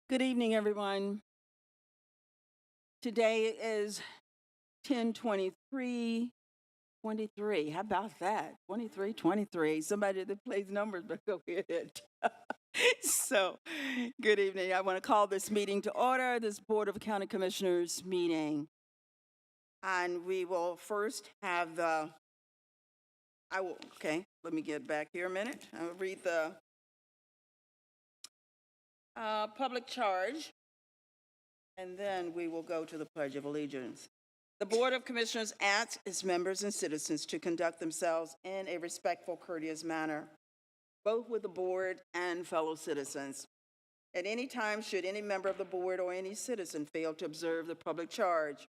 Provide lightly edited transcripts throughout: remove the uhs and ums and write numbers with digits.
Good evening, everyone. Today is 10/23/23. How about that? 23/23. Somebody that plays numbers, but go ahead. So, good evening. I want to call this meeting to order, this Board of County Commissioners meeting. And we will first have let me get back here a minute. I will read the public charge, and then we will go to the Pledge of Allegiance. The Board of Commissioners asks its members and citizens to conduct themselves in a respectful, courteous manner, both with the board and fellow citizens. At any time, should any member of the board or any citizen fail to observe the public charge,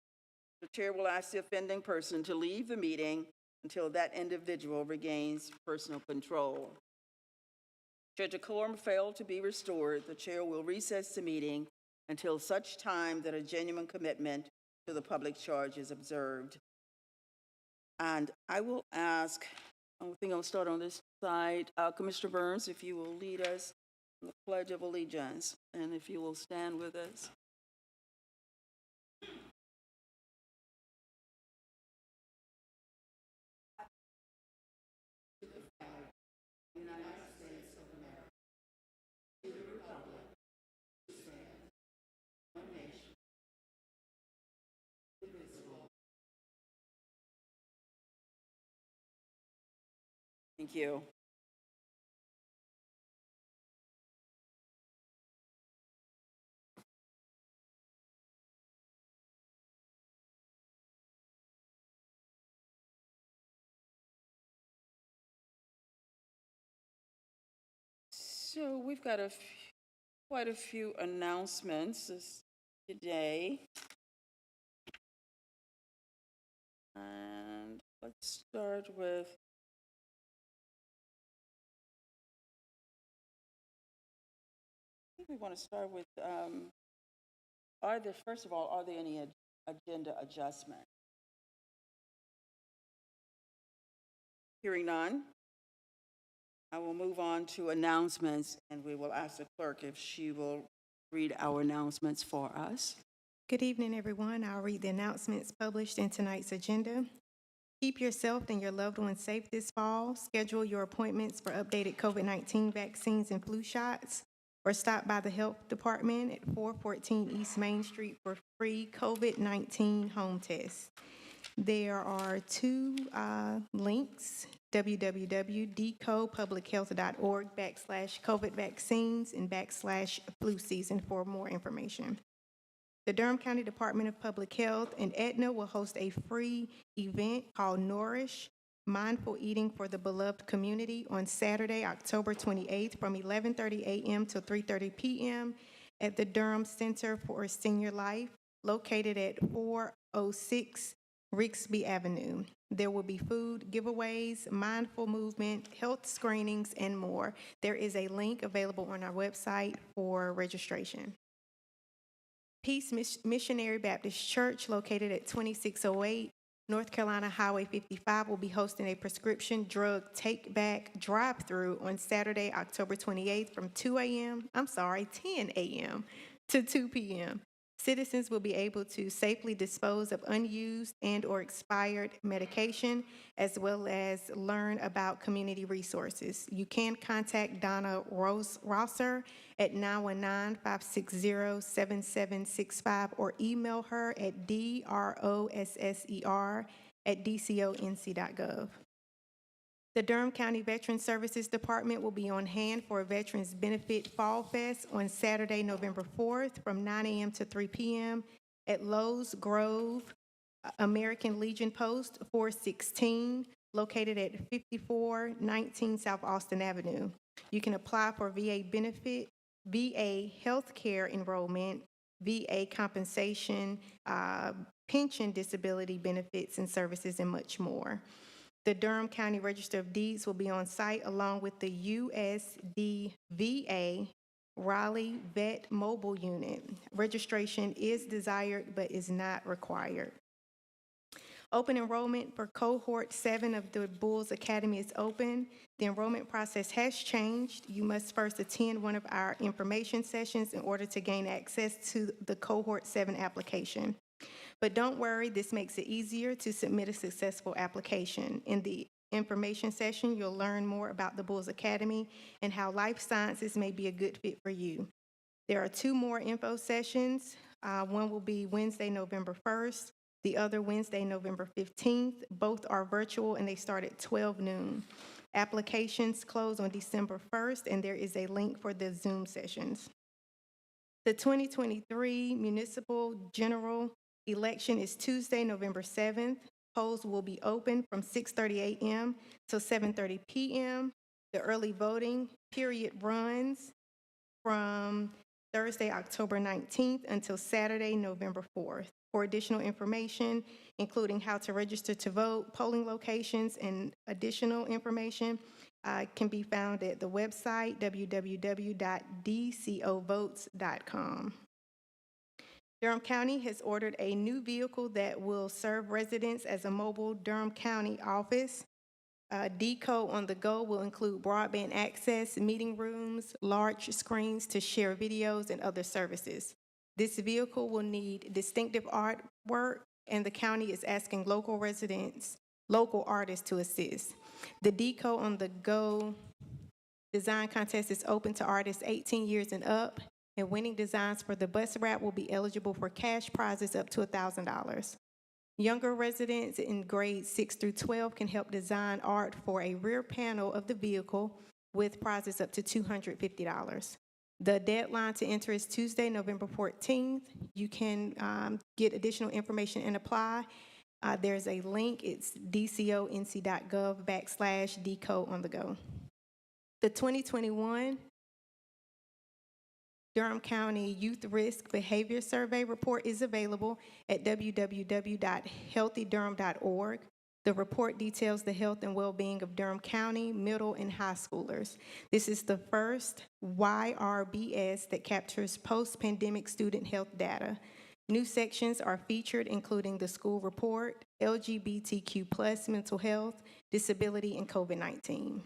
the chair will ask the offending person to leave the meeting until that individual regains personal control. Should a quorum fail to be restored, the chair will recess the meeting until such time that a genuine commitment to the public charge is observed. And I will ask, I think I'll start on this side, Commissioner Burns, if you will lead us in the Pledge of Allegiance, and if you will stand with us. Thank you. So we've got quite a few announcements today. And let's start with I think we want to start with, first of all, are there any agenda adjustments? Hearing none, I will move on to announcements, and we will ask the clerk if she will read our announcements for us. Good evening, everyone. I'll read the announcements published in tonight's agenda. Keep yourself and your loved ones safe this fall. Schedule your appointments for updated COVID-19 vaccines and flu shots, or stop by the health department at 414 East Main Street for free COVID-19 home tests. There are two links, www.decopublichealth.org/COVID vaccines and /flu season for more information. The Durham County Department of Public Health and Aetna will host a free event called Nourish, Mindful Eating for the Beloved Community on Saturday, October 28th from 11:30 a.m. to 3:30 p.m. at the Durham Center for Senior Life, located at 406 Rixby Avenue. There will be food giveaways, mindful movement, health screenings, and more. There is a link available on our website for registration. Peace Missionary Baptist Church, located at 2608 North Carolina Highway 55, will be hosting a prescription drug take-back drive-through on Saturday, October 28th from 10 a.m. to 2 p.m. Citizens will be able to safely dispose of unused and or expired medication, as well as learn about community resources. You can contact Donna Rosser at 919-560-7765 or email her at drosser@dconc.gov. The Durham County Veterans Services Department will be on hand for a Veterans Benefit Fall Fest on Saturday, November 4th from 9 a.m. to 3 p.m. at Lowe's Grove American Legion Post 416, located at 5419 South Austin Avenue. You can apply for VA benefit, VA healthcare enrollment, VA compensation, pension, disability benefits and services, and much more. The Durham County Register of Deeds will be on site along with the USDVA Raleigh Vet Mobile Unit. Registration is desired but is not required. Open enrollment for cohort 7 of the Bulls Academy is open. The enrollment process has changed. You must first attend one of our information sessions in order to gain access to the cohort 7 application. But don't worry, this makes it easier to submit a successful application. In the information session, you'll learn more about the Bulls Academy and how life sciences may be a good fit for you. There are 2 more info sessions. One will be Wednesday, November 1st. The other Wednesday, November 15th. Both are virtual and they start at 12 noon. Applications close on December 1st, and there is a link for the Zoom sessions. The 2023 municipal general election is Tuesday, November 7th. Polls will be open from 6:30 a.m. till 7:30 p.m. The early voting period runs from Thursday, October 19th until Saturday, November 4th. For additional information, including how to register to vote, polling locations, and additional information, can be found at the website www.dcovotes.com. Durham County has ordered a new vehicle that will serve residents as a mobile Durham County office. DCO on the go will include broadband access, meeting rooms, large screens to share videos, and other services. This vehicle will need distinctive artwork, and the county is asking local artists to assist. The DCO on the go design contest is open to artists 18 years and up, and winning designs for the bus route will be eligible for cash prizes up to $1,000. Younger residents in grades 6 through 12 can help design art for a rear panel of the vehicle with prizes up to $250. The deadline to enter is Tuesday, November 14th. You can get additional information and apply. There's a link. It's dconc.gov/DCO on the go. The 2021 Durham County Youth Risk Behavior Survey report is available at www.healthydurham.org. The report details the health and well-being of Durham County middle and high schoolers. This is the first YRBS that captures post-pandemic student health data. New sections are featured, including the school report, LGBTQ+ mental health, disability, and COVID-19.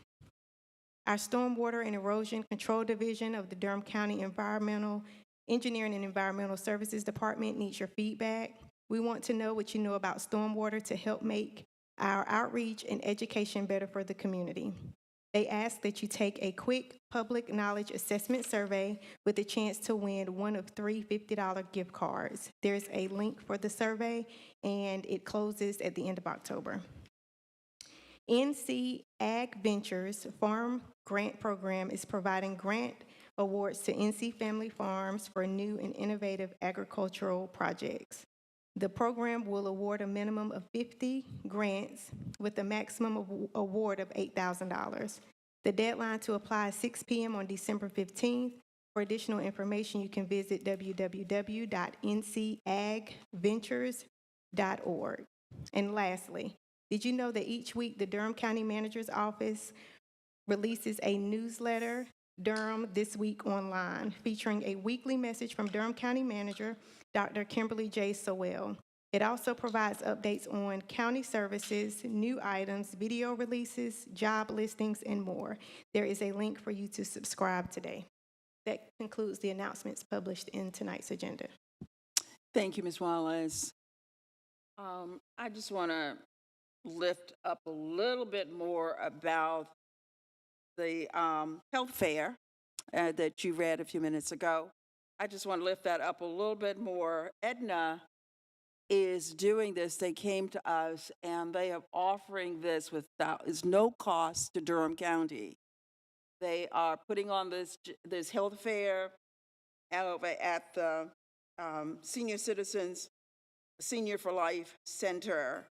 Our Stormwater and Erosion Control Division of the Durham County Environmental Engineering and Environmental Services Department needs your feedback. We want to know what you know about stormwater to help make our outreach and education better for the community. They ask that you take a quick public knowledge assessment survey with a chance to win one of 3 $50 gift cards. There's a link for the survey, and it closes at the end of October. NC Ag Ventures Farm Grant Program is providing grant awards to NC Family Farms for new and innovative agricultural projects. The program will award a minimum of 50 grants with a maximum award of $8,000. The deadline to apply is 6 p.m. on December 15th. For additional information, you can visit www.ncagventures.org. And lastly, did you know that each week the Durham County Manager's Office releases a newsletter, Durham This Week Online, featuring a weekly message from Durham County Manager, Dr. Kimberly J. Sowell. It also provides updates on county services, new items, video releases, job listings, and more. There is a link for you to subscribe today. That concludes the announcements published in tonight's agenda. Thank you, Ms. Wallace. I just want to lift up a little bit more about the health fair that you read a few minutes ago. I just want to lift that up a little bit more. Aetna is doing this. They came to us and they are offering this without, it's no cost to Durham County. They are putting on this health fair over at the Senior Citizens Senior for Life Center.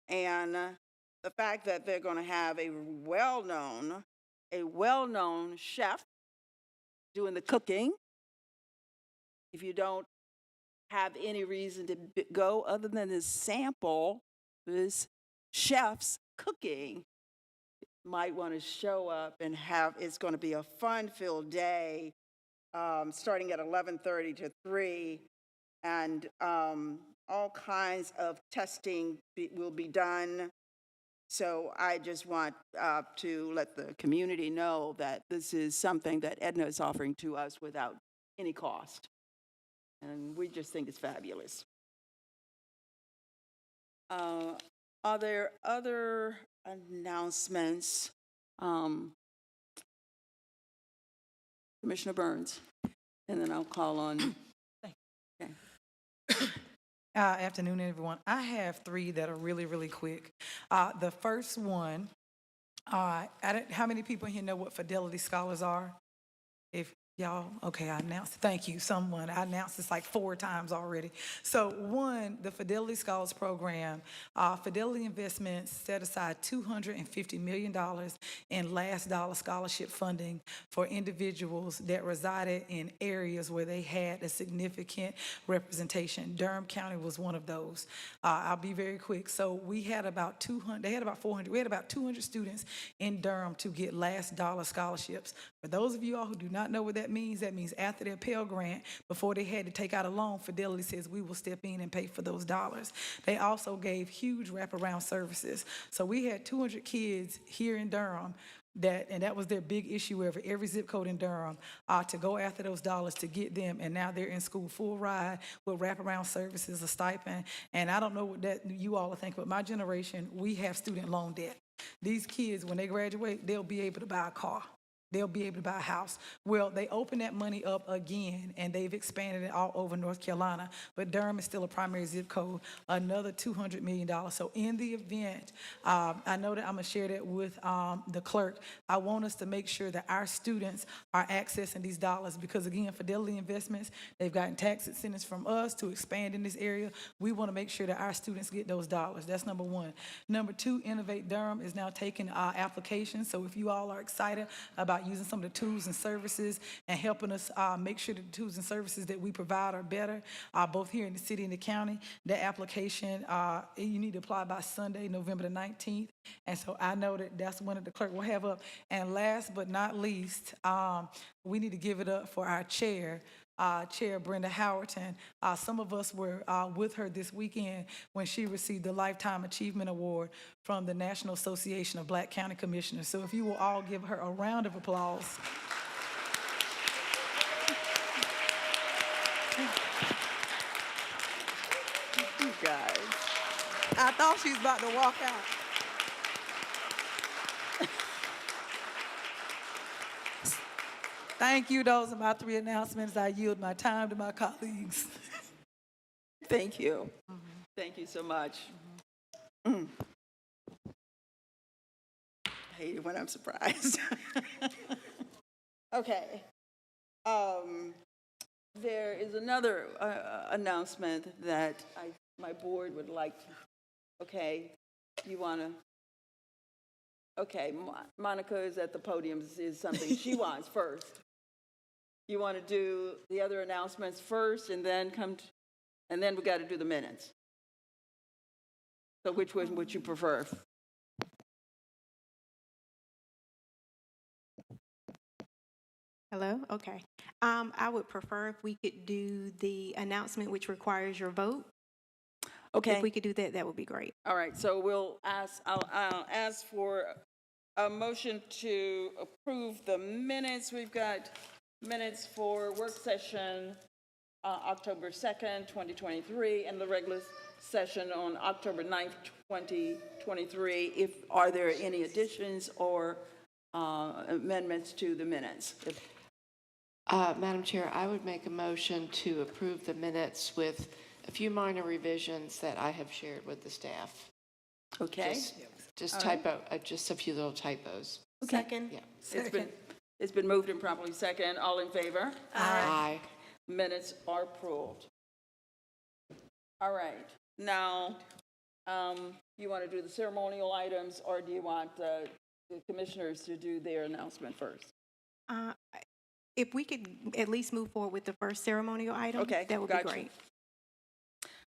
And the fact that they're going to have a well-known chef doing the cooking. If you don't have any reason to go other than to sample this chef's cooking, might want to show up and it's going to be a fun-filled day, starting at 11:30 to 3, and all kinds of testing will be done. So I just want to let the community know that this is something that Aetna is offering to us without any cost. And we just think it's fabulous. Are there other announcements? Commissioner Burns, and then I'll call on. Okay. Afternoon, everyone. I have three that are really, really quick. The first one, how many people here know what Fidelity Scholars are? If y'all, okay, I announced it. Thank you, someone. I announced this like 4 times already. So one, the Fidelity Scholars Program, Fidelity Investments set aside $250 million in last dollar scholarship funding for individuals that resided in areas where they had a significant representation. Durham County was one of those. I'll be very quick. So we had about 200, they had about 400, we had about 200 students in Durham to get last dollar scholarships. For those of you all who do not know what that means after their Pell Grant, before they had to take out a loan, Fidelity says we will step in and pay for those dollars. They also gave huge wraparound services. So we had 200 kids here in Durham and that was their big issue over every zip code in Durham, to go after those dollars to get them, and now they're in school full ride with wraparound services, a stipend, and I don't know what that you all are thinking, but my generation, we have student loan debt. These kids, when they graduate, they'll be able to buy a car. They'll be able to buy a house. Well, they opened that money up again, and they've expanded it all over North Carolina, but Durham is still a primary zip code, another $200 million. So in the event, I know that I'm gonna share that with the clerk. I want us to make sure that our students are accessing these dollars because, again, Fidelity Investments, they've gotten tax incentives from us to expand in this area. We wanna make sure that our students get those dollars. That's number one. Number two, Innovate Durham is now taking applications. So if you all are excited about using some of the tools and services and helping us make sure that the tools and services that we provide are better, both here in the city and the county. That application, you need to apply by Sunday, November the 19th. And so I know that that's one that the clerk will have up. And last but not least, we need to give it up for our chair, Chair Brenda Howerton. Some of us were with her this weekend when she received the Lifetime Achievement Award from the National Association of Black County Commissioners. So if you will all give her a round of applause. You guys. I thought she was about to walk out. Thank you. Those are my 3 announcements. I yield my time to my colleagues. Thank you. Thank you so much. I hate it when I'm surprised. Okay. There is another announcement that my board would like to. Okay, you want to? Okay, Monica is at the podium. Is something she wants first. You want to do the other announcements first, and then and then we got to do the minutes. So which one would you prefer? Hello? Okay. I would prefer if we could do the announcement which requires your vote. Okay. If we could do that, that would be great. All right. So I'll ask for a motion to approve the minutes. We've got minutes for work session October 2nd, 2023, and the regular session on October 9th, 2023. Are there any additions or amendments to the minutes? Madam Chair, I would make a motion to approve the minutes with a few minor revisions that I have shared with the staff. Okay. Just typo, just a few little typos. Okay. Second? Yeah. It's been moved and properly second. All in favor? Aye. Minutes are approved. All right. Now, you want to do the ceremonial items, or do you want the commissioners to do their announcement first? If we could at least move forward with the first ceremonial item, Okay, that would gotcha. be great.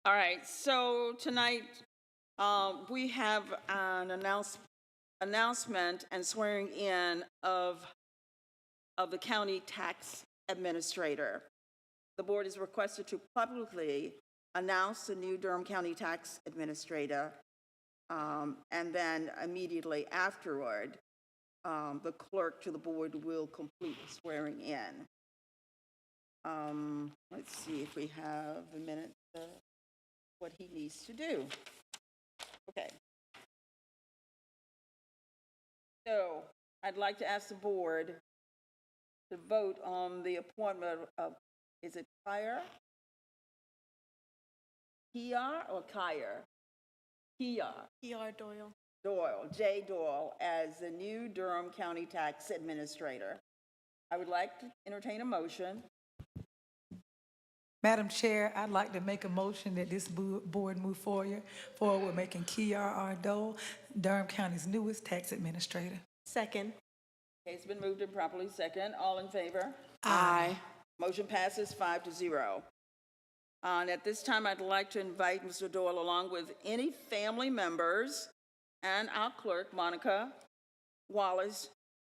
All right. So tonight we have an announcement and swearing in of the county tax administrator. The board is requested to publicly announce the new Durham County Tax Administrator, and then immediately afterward, the clerk to the board will complete the swearing in. Let's see if we have a minute, what he needs to do. Okay. So I'd like to ask the board to vote on the appointment of, is it Kier or Kier? E.R. Doyle. Doyle, J. Doyle, as the new Durham County Tax Administrator. I would like to entertain a motion. Madam Chair, I'd like to make a motion that this board move forward with making Kiara R. Dole Durham County's newest tax administrator. Second. Okay, it's been moved and properly second. All in favor? Aye. Motion passes 5-0. And at this time, I'd like to invite Mr. Doyle, along with any family members and our clerk, Monica Wallace,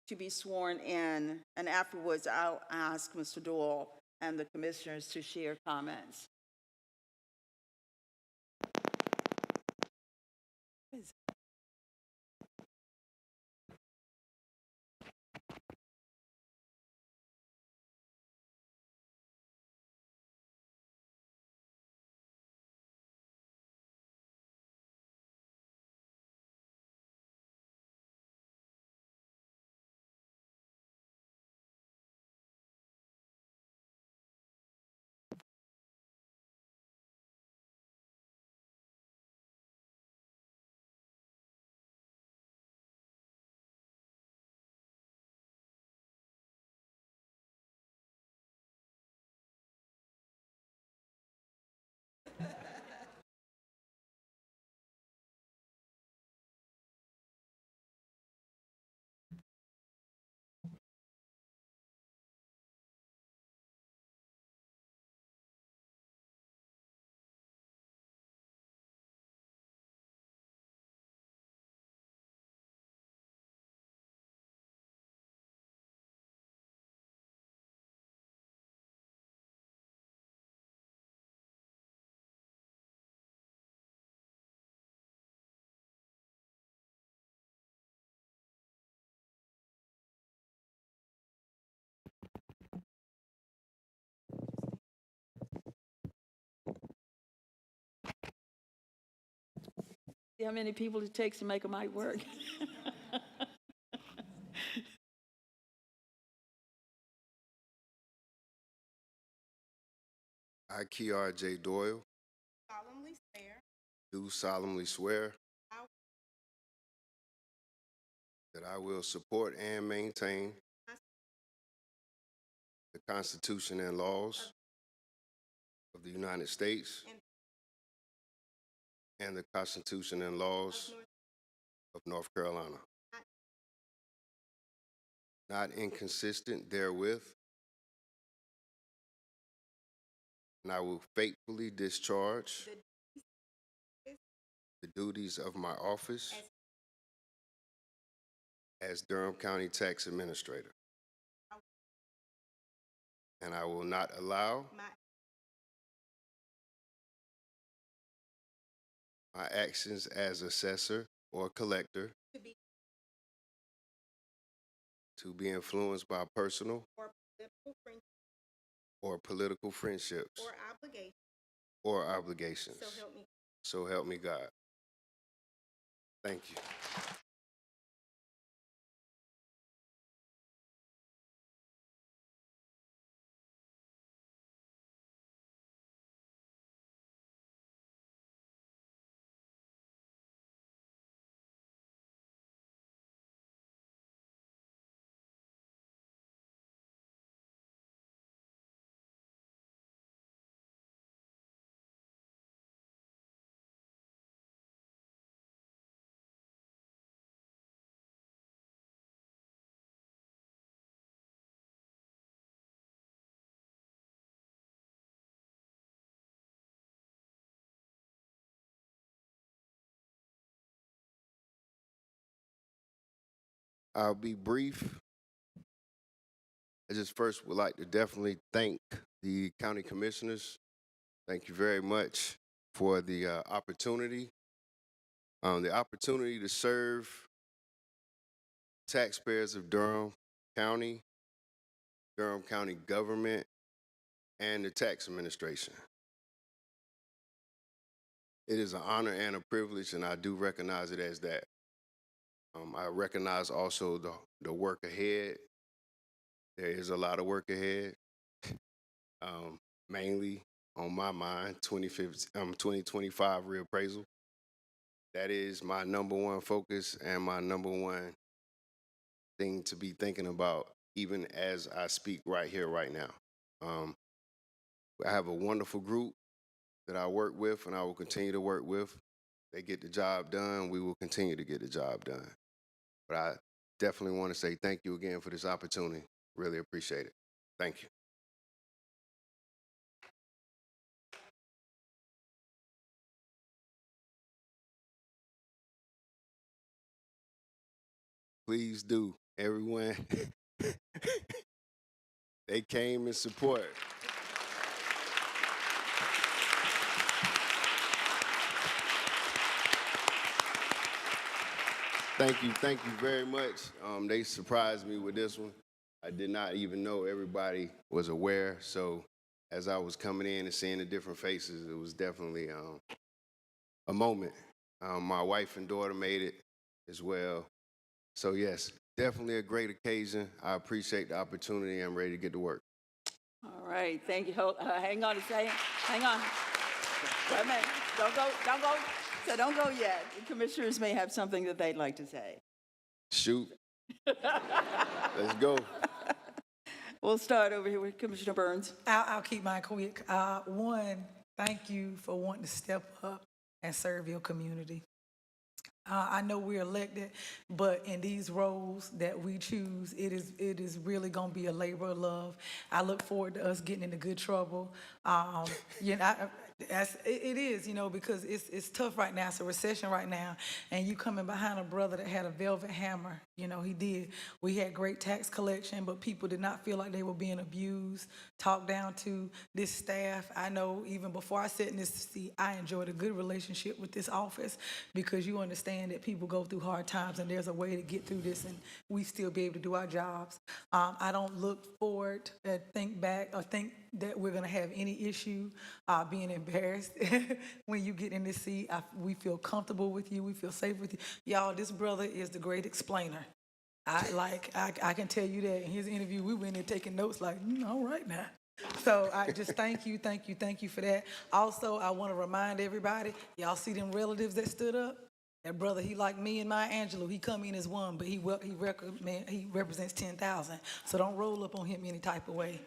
to be sworn in. And afterwards, I'll ask Mr. Doyle and the commissioners to share comments. See how many people it takes to make a mic work? I, Kiara J. Doyle, solemnly swear do solemnly swear that I will support and maintain the Constitution and laws of the United States and the Constitution and laws of North Carolina, not inconsistent therewith, and I will faithfully discharge the duties of my office as Durham County Tax Administrator. And I will not allow my actions as assessor or collector to be influenced by personal or political friendships or obligations. So help me God. Thank you. I'll be brief. I just first would like to definitely thank the county commissioners Thank you very much for the opportunity. The opportunity to serve taxpayers of Durham County government, and the tax administration. It is an honor and a privilege, and I do recognize it as that. I recognize also the work ahead. There is a lot of work ahead, mainly on my mind, 2025 reappraisal. That is my number one focus and my number one thing to be thinking about, even as I speak right here, right now. I have a wonderful group that I work with and I will continue to work with. They get the job done, we will continue to get the job done. But I definitely want to say thank you again for this opportunity. Really appreciate it. Thank you. Please do, everyone. They came in support. Thank you very much. They surprised me with this one. I did not even know everybody was aware, so as I was coming in and seeing the different faces, it was definitely a moment. My wife and daughter made it as well. So yes, definitely a great occasion. I appreciate the opportunity. I'm ready to get to work. All right, thank you. Hang on a second. Hang on. Wait a minute. Don't go. So don't go yet. The commissioners may have something that they'd like to say. Shoot. Let's go. We'll start over here with Commissioner Burns. I'll keep mine quick. One, thank you for wanting to step up and serve your community. I know we're elected, but in these roles that we choose, it is really going to be a labor of love. I look forward to us getting into good trouble. It is, because it's tough right now. It's a recession right now, and you coming behind a brother that had a velvet hammer. He did. We had great tax collection, but people did not feel like they were being abused, talked down to this staff. I know even before I sat in this seat, I enjoyed a good relationship with this office because you understand that people go through hard times, and there's a way to get through this, and we still be able to do our jobs. I don't look forward to think back or think that we're going to have any issue being embarrassed when you get in this seat. We feel comfortable with you. We feel safe with you. Y'all, this brother is the great explainer. I can tell you that in his interview, we went in taking notes like, all right now. So I just thank you for that. Also, I want to remind everybody, y'all see them relatives that stood up? That brother, he like me and Maya Angelou. He come in as one, but he represents 10,000. So don't roll up on him any type of way.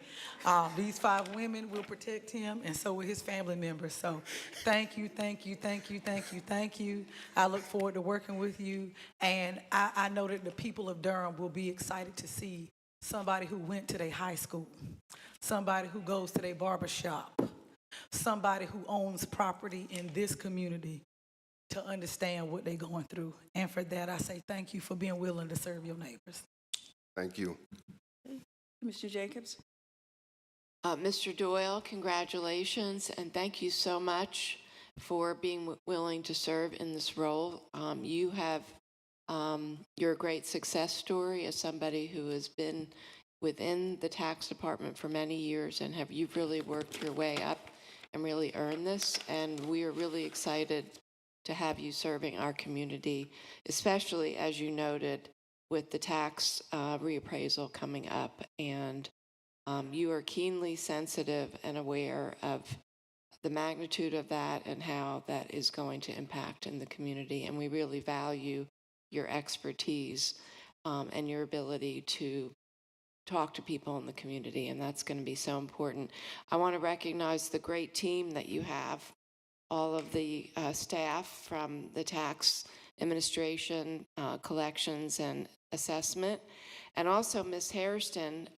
These 5 women will protect him, and so will his family members. So thank you. I look forward to working with you, and I know that the people of Durham will be excited to see somebody who went to their high school, somebody who goes to their barbershop, somebody who owns property in this community, to understand what they're going through. And for that, I say thank you for being willing to serve your neighbors. Thank you. Mr. Jacobs? Mr. Doyle, congratulations, and thank you so much for being willing to serve in this role. You're a great success story as somebody who has been within the tax department for many years, and you've really worked your way up and really earned this, and we are really excited to have you serving our community, especially as you noted with the tax reappraisal coming up. And you are keenly sensitive and aware of the magnitude of that and how that is going to impact in the community. And we really value your expertise and your ability to talk to people in the community, and that's going to be so important. I want to recognize the great team that you have, all of the staff from the tax administration, collections, and assessment, and also Ms. Hairston,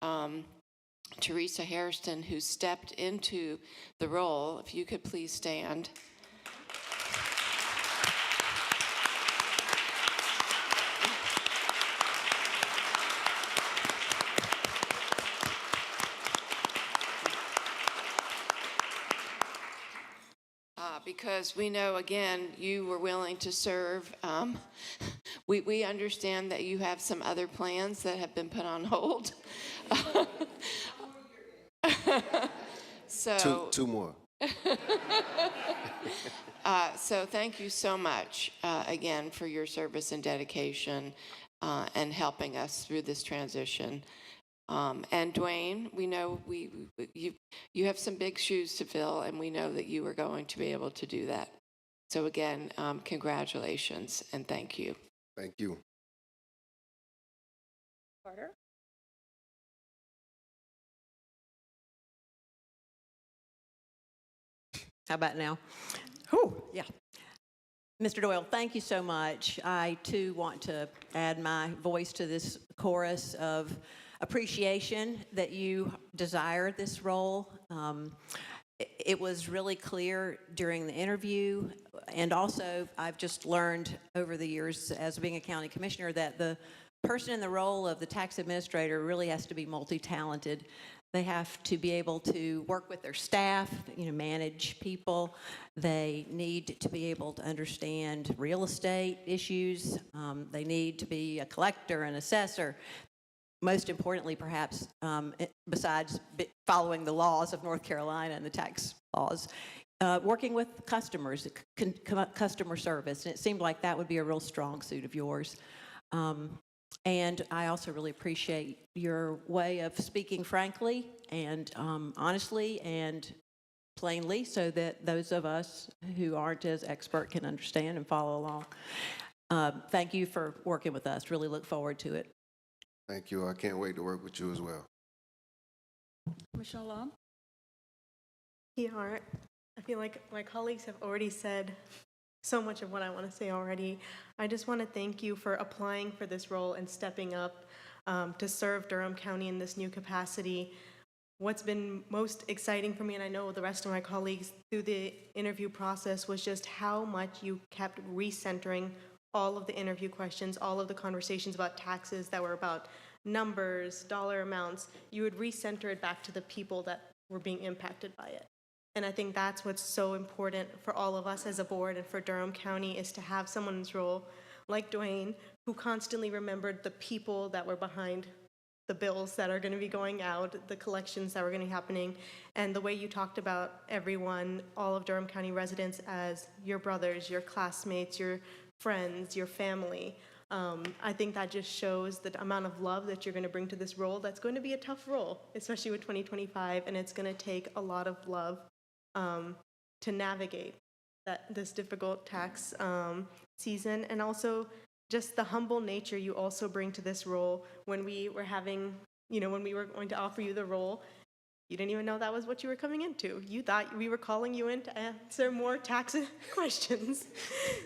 Teresa Hairston, who stepped into the role. If you could please stand. Because we know, again, you were willing to serve. We understand that you have some other plans that have been put on hold. So, Two more. so thank you so much, again, for your service and dedication and helping us through this transition. And Dwayne, we know you have some big shoes to fill, and we know that you are going to be able to do that. So again, congratulations and thank you. Thank you. Carter? How about now? Whew, yeah. Mr. Doyle, thank you so much. I, too, want to add my voice to this chorus of appreciation that you desire this role. It was really clear during the interview, and also I've just learned over the years as being a county commissioner that the person in the role of the tax administrator really has to be multi-talented. They have to be able to work with their staff, manage people. They need to be able to understand real estate issues. They need to be a collector, an assessor. Most importantly, perhaps, besides following the laws of North Carolina and the tax laws, working with customers, customer service. And it seemed like that would be a real strong suit of yours. And I also really appreciate your way of speaking frankly and honestly and plainly so that those of us who aren't as expert can understand and follow along. Thank you for working with us. Really look forward to it. Thank you. I can't wait to work with you as well. Commissioner Lum? PR, I feel like my colleagues have already said so much of what I want to say already. I just want to thank you for applying for this role and stepping up to serve Durham County in this new capacity. What's been most exciting for me, and I know the rest of my colleagues through the interview process, was just how much you kept recentering all of the interview questions, all of the conversations about taxes that were about numbers, dollar amounts. You would recenter it back to the people that were being impacted by it. And I think that's what's so important for all of us as a board and for Durham County, is to have someone's role like Dwayne, who constantly remembered the people that were behind the bills that are going to be going out, the collections that were going to be happening, and the way you talked about everyone, all of Durham County residents, as your brothers, your classmates, your friends, your family. I think that just shows the amount of love that you're going to bring to this role. That's going to be a tough role, especially with 2025, and it's going to take a lot of love to navigate this difficult tax season, and also just the humble nature you also bring to this role. When we were having, when we were going to offer you the role, you didn't even know that was what you were coming into. You thought we were calling you in to answer more tax questions.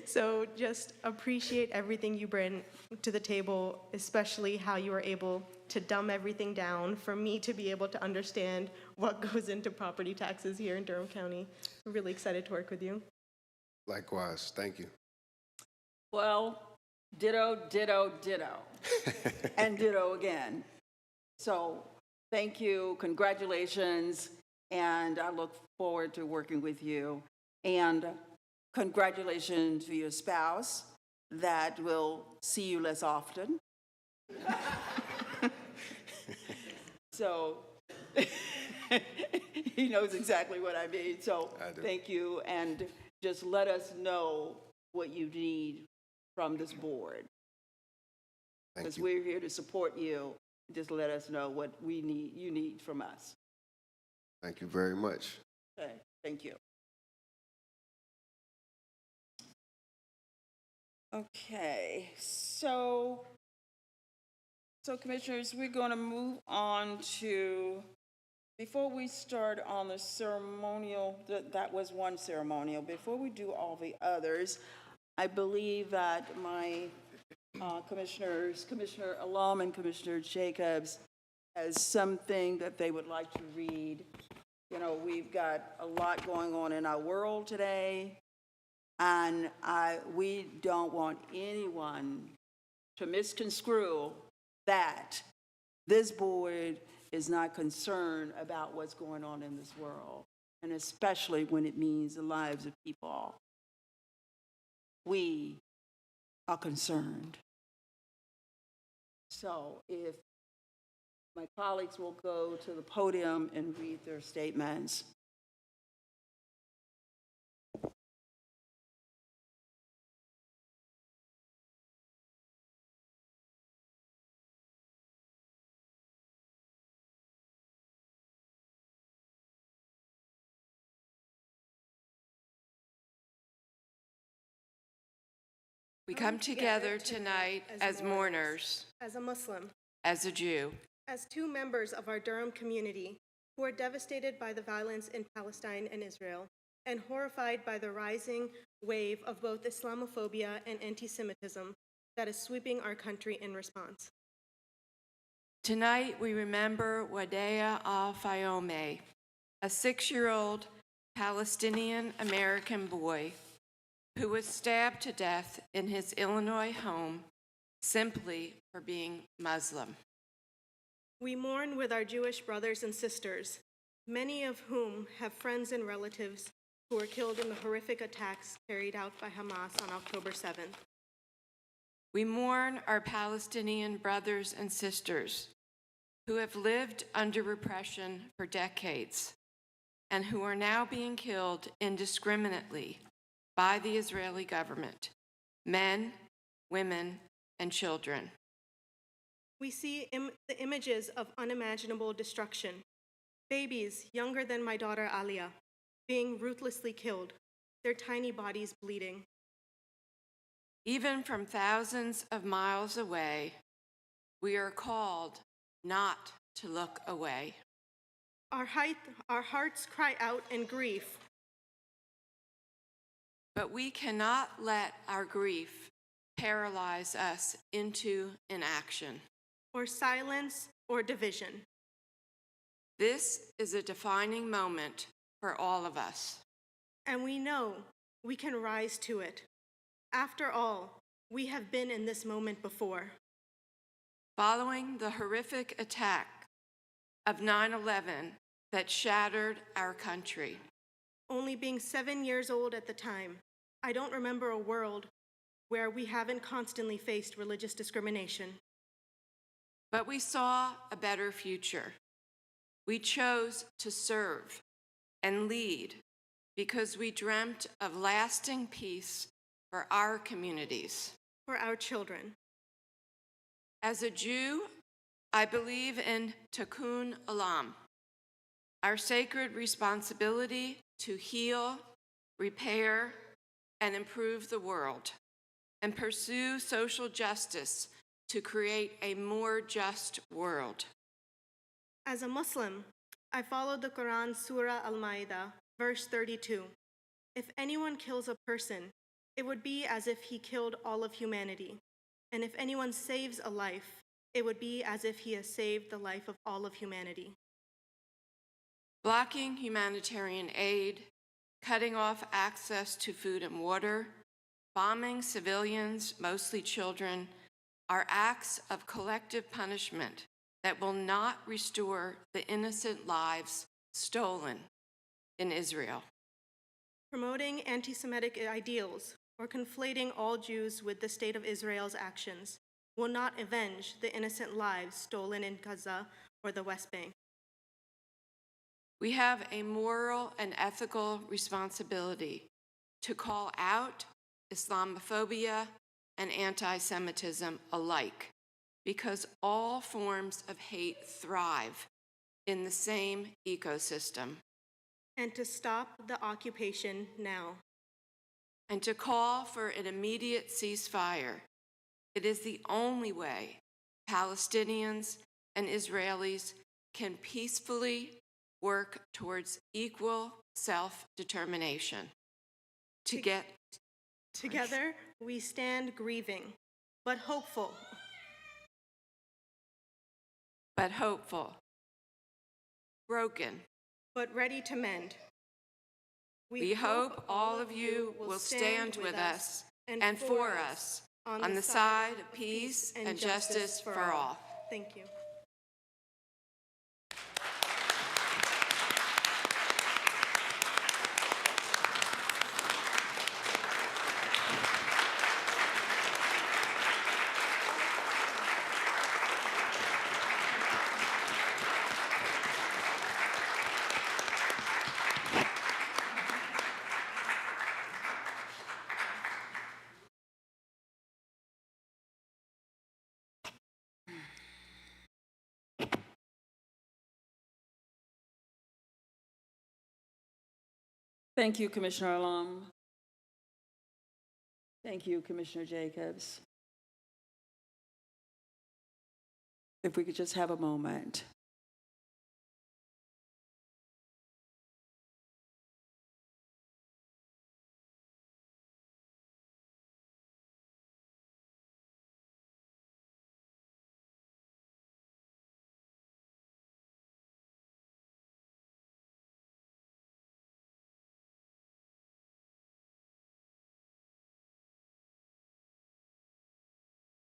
So just appreciate everything you bring to the table, especially how you are able to dumb everything down for me to be able to understand what goes into property taxes here in Durham County. I'm really excited to work with you. Likewise. Thank you. Well, ditto, ditto, ditto. And ditto again. So thank you, congratulations, and I look forward to working with you. And congratulations to your spouse that will see you less often. So he knows exactly what I mean. So I do. thank you, and just let us know what you need from this board. Thank Because you. we're here to support you. Just let us know what you need from us. Thank you very much. Okay, thank you. Okay, so commissioners, we're going to move on to, before we start on the ceremonial, that was one ceremonial. Before we do all the others, I believe that my commissioners, Commissioner Alum and Commissioner Jacobs, has something that they would like to read. We've got a lot going on in our world today, and we don't want anyone to misconstrue that this board is not concerned about what's going on in this world. and especially when it means the lives of people. We are concerned. So if my colleagues will go to the podium and read their statements. We come together tonight as mourners, As a Muslim, as a Jew, as two members of our Durham community who are devastated by the violence in Palestine and Israel, and horrified by the rising wave of both Islamophobia and anti-Semitism that is sweeping our country in response. Tonight we remember Wadea al-Fayome, a 6-year-old Palestinian-American boy who was stabbed to death in his Illinois home simply for being Muslim. We mourn with our Jewish brothers and sisters, many of whom have friends and relatives who were killed in the horrific attacks carried out by Hamas on October 7th. We mourn our Palestinian brothers and sisters who have lived under repression for decades and who are now being killed indiscriminately by the Israeli government, men, women, and children. We see the images of unimaginable destruction. Babies younger than my daughter Alia being ruthlessly killed, their tiny bodies bleeding. Even from thousands of miles away, we are called not to look away. Our hearts cry out in grief. But we cannot let our grief paralyze us into inaction. Or silence or division. This is a defining moment for all of us. And we know we can rise to it. After all, we have been in this moment before. Following the horrific attack of 9/11 that shattered our country, Only being 7 years old at the time, I don't remember a world where we haven't constantly faced religious discrimination. but we saw a better future. We chose to serve and lead because we dreamt of lasting peace for our communities. For our children. As a Jew, I believe in tikkun olam, our sacred responsibility to heal, repair, and improve the world, and pursue social justice to create a more just world. As a Muslim, I follow the Quran, Surah Al-Ma'idah, verse 32. If anyone kills a person, it would be as if he killed all of humanity. And if anyone saves a life, it would be as if he has saved the life of all of humanity. Blocking humanitarian aid, cutting off access to food and water, bombing civilians, mostly children, are acts of collective punishment that will not restore the innocent lives stolen in Israel. Promoting anti-Semitic ideals or conflating all Jews with the state of Israel's actions will not avenge the innocent lives stolen in Gaza or the West Bank. We have a moral and ethical responsibility to call out Islamophobia and anti-Semitism alike, because all forms of hate thrive in the same ecosystem. And to stop the occupation now. And to call for an immediate ceasefire. It is the only way Palestinians and Israelis can peacefully work towards equal self-determination. Together, we stand grieving, but hopeful. Broken. But ready to mend. We hope all of you will stand with us and for us on the side of peace and justice for all. Thank you. Thank you, Commissioner Alum. Thank you, Commissioner Jacobs. If we could just have a moment.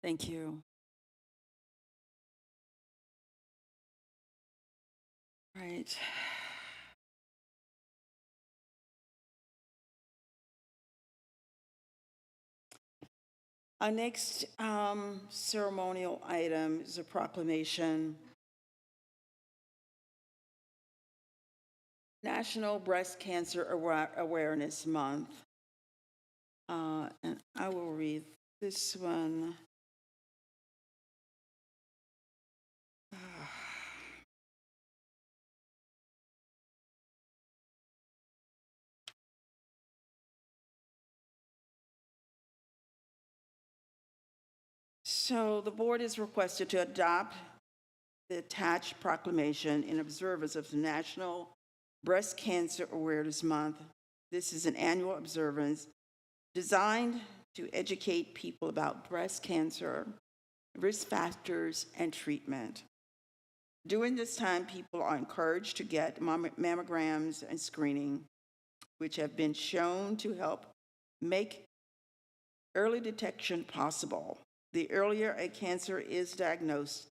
Thank you. Right. Our next ceremonial item is a proclamation. National Breast Cancer Awareness Month. And I will read this one. So the board is requested to adopt the attached proclamation in observance of the National Breast Cancer Awareness Month. This is an annual observance designed to educate people about breast cancer, risk factors, and treatment. During this time, people are encouraged to get mammograms and screening, which have been shown to help make early detection possible. The earlier a cancer is diagnosed,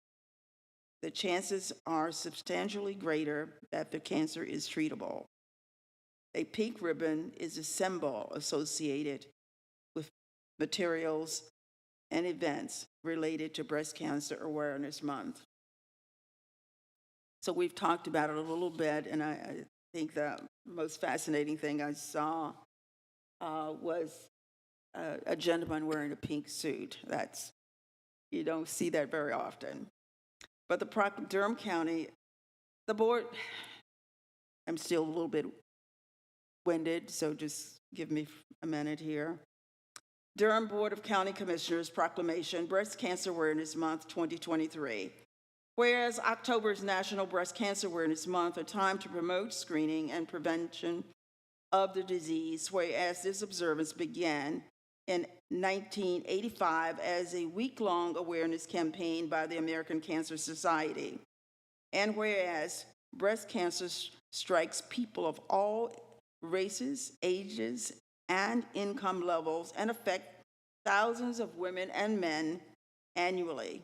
the chances are substantially greater that the cancer is treatable. A pink ribbon is a symbol associated with materials and events related to Breast Cancer Awareness Month. So we've talked about it a little bit, and I think the most fascinating thing I saw was a gentleman wearing a pink suit. You don't see that very often. But Durham County, the board, I'm still a little bit winded, so just give me a minute here. Durham Board of County Commissioners Proclamation, Breast Cancer Awareness Month 2023. Whereas October is National Breast Cancer Awareness Month, a time to promote screening and prevention of the disease, whereas this observance began in 1985 as a week-long awareness campaign by the American Cancer Society. And whereas breast cancer strikes people of all races, ages, and income levels and affect thousands of women and men annually.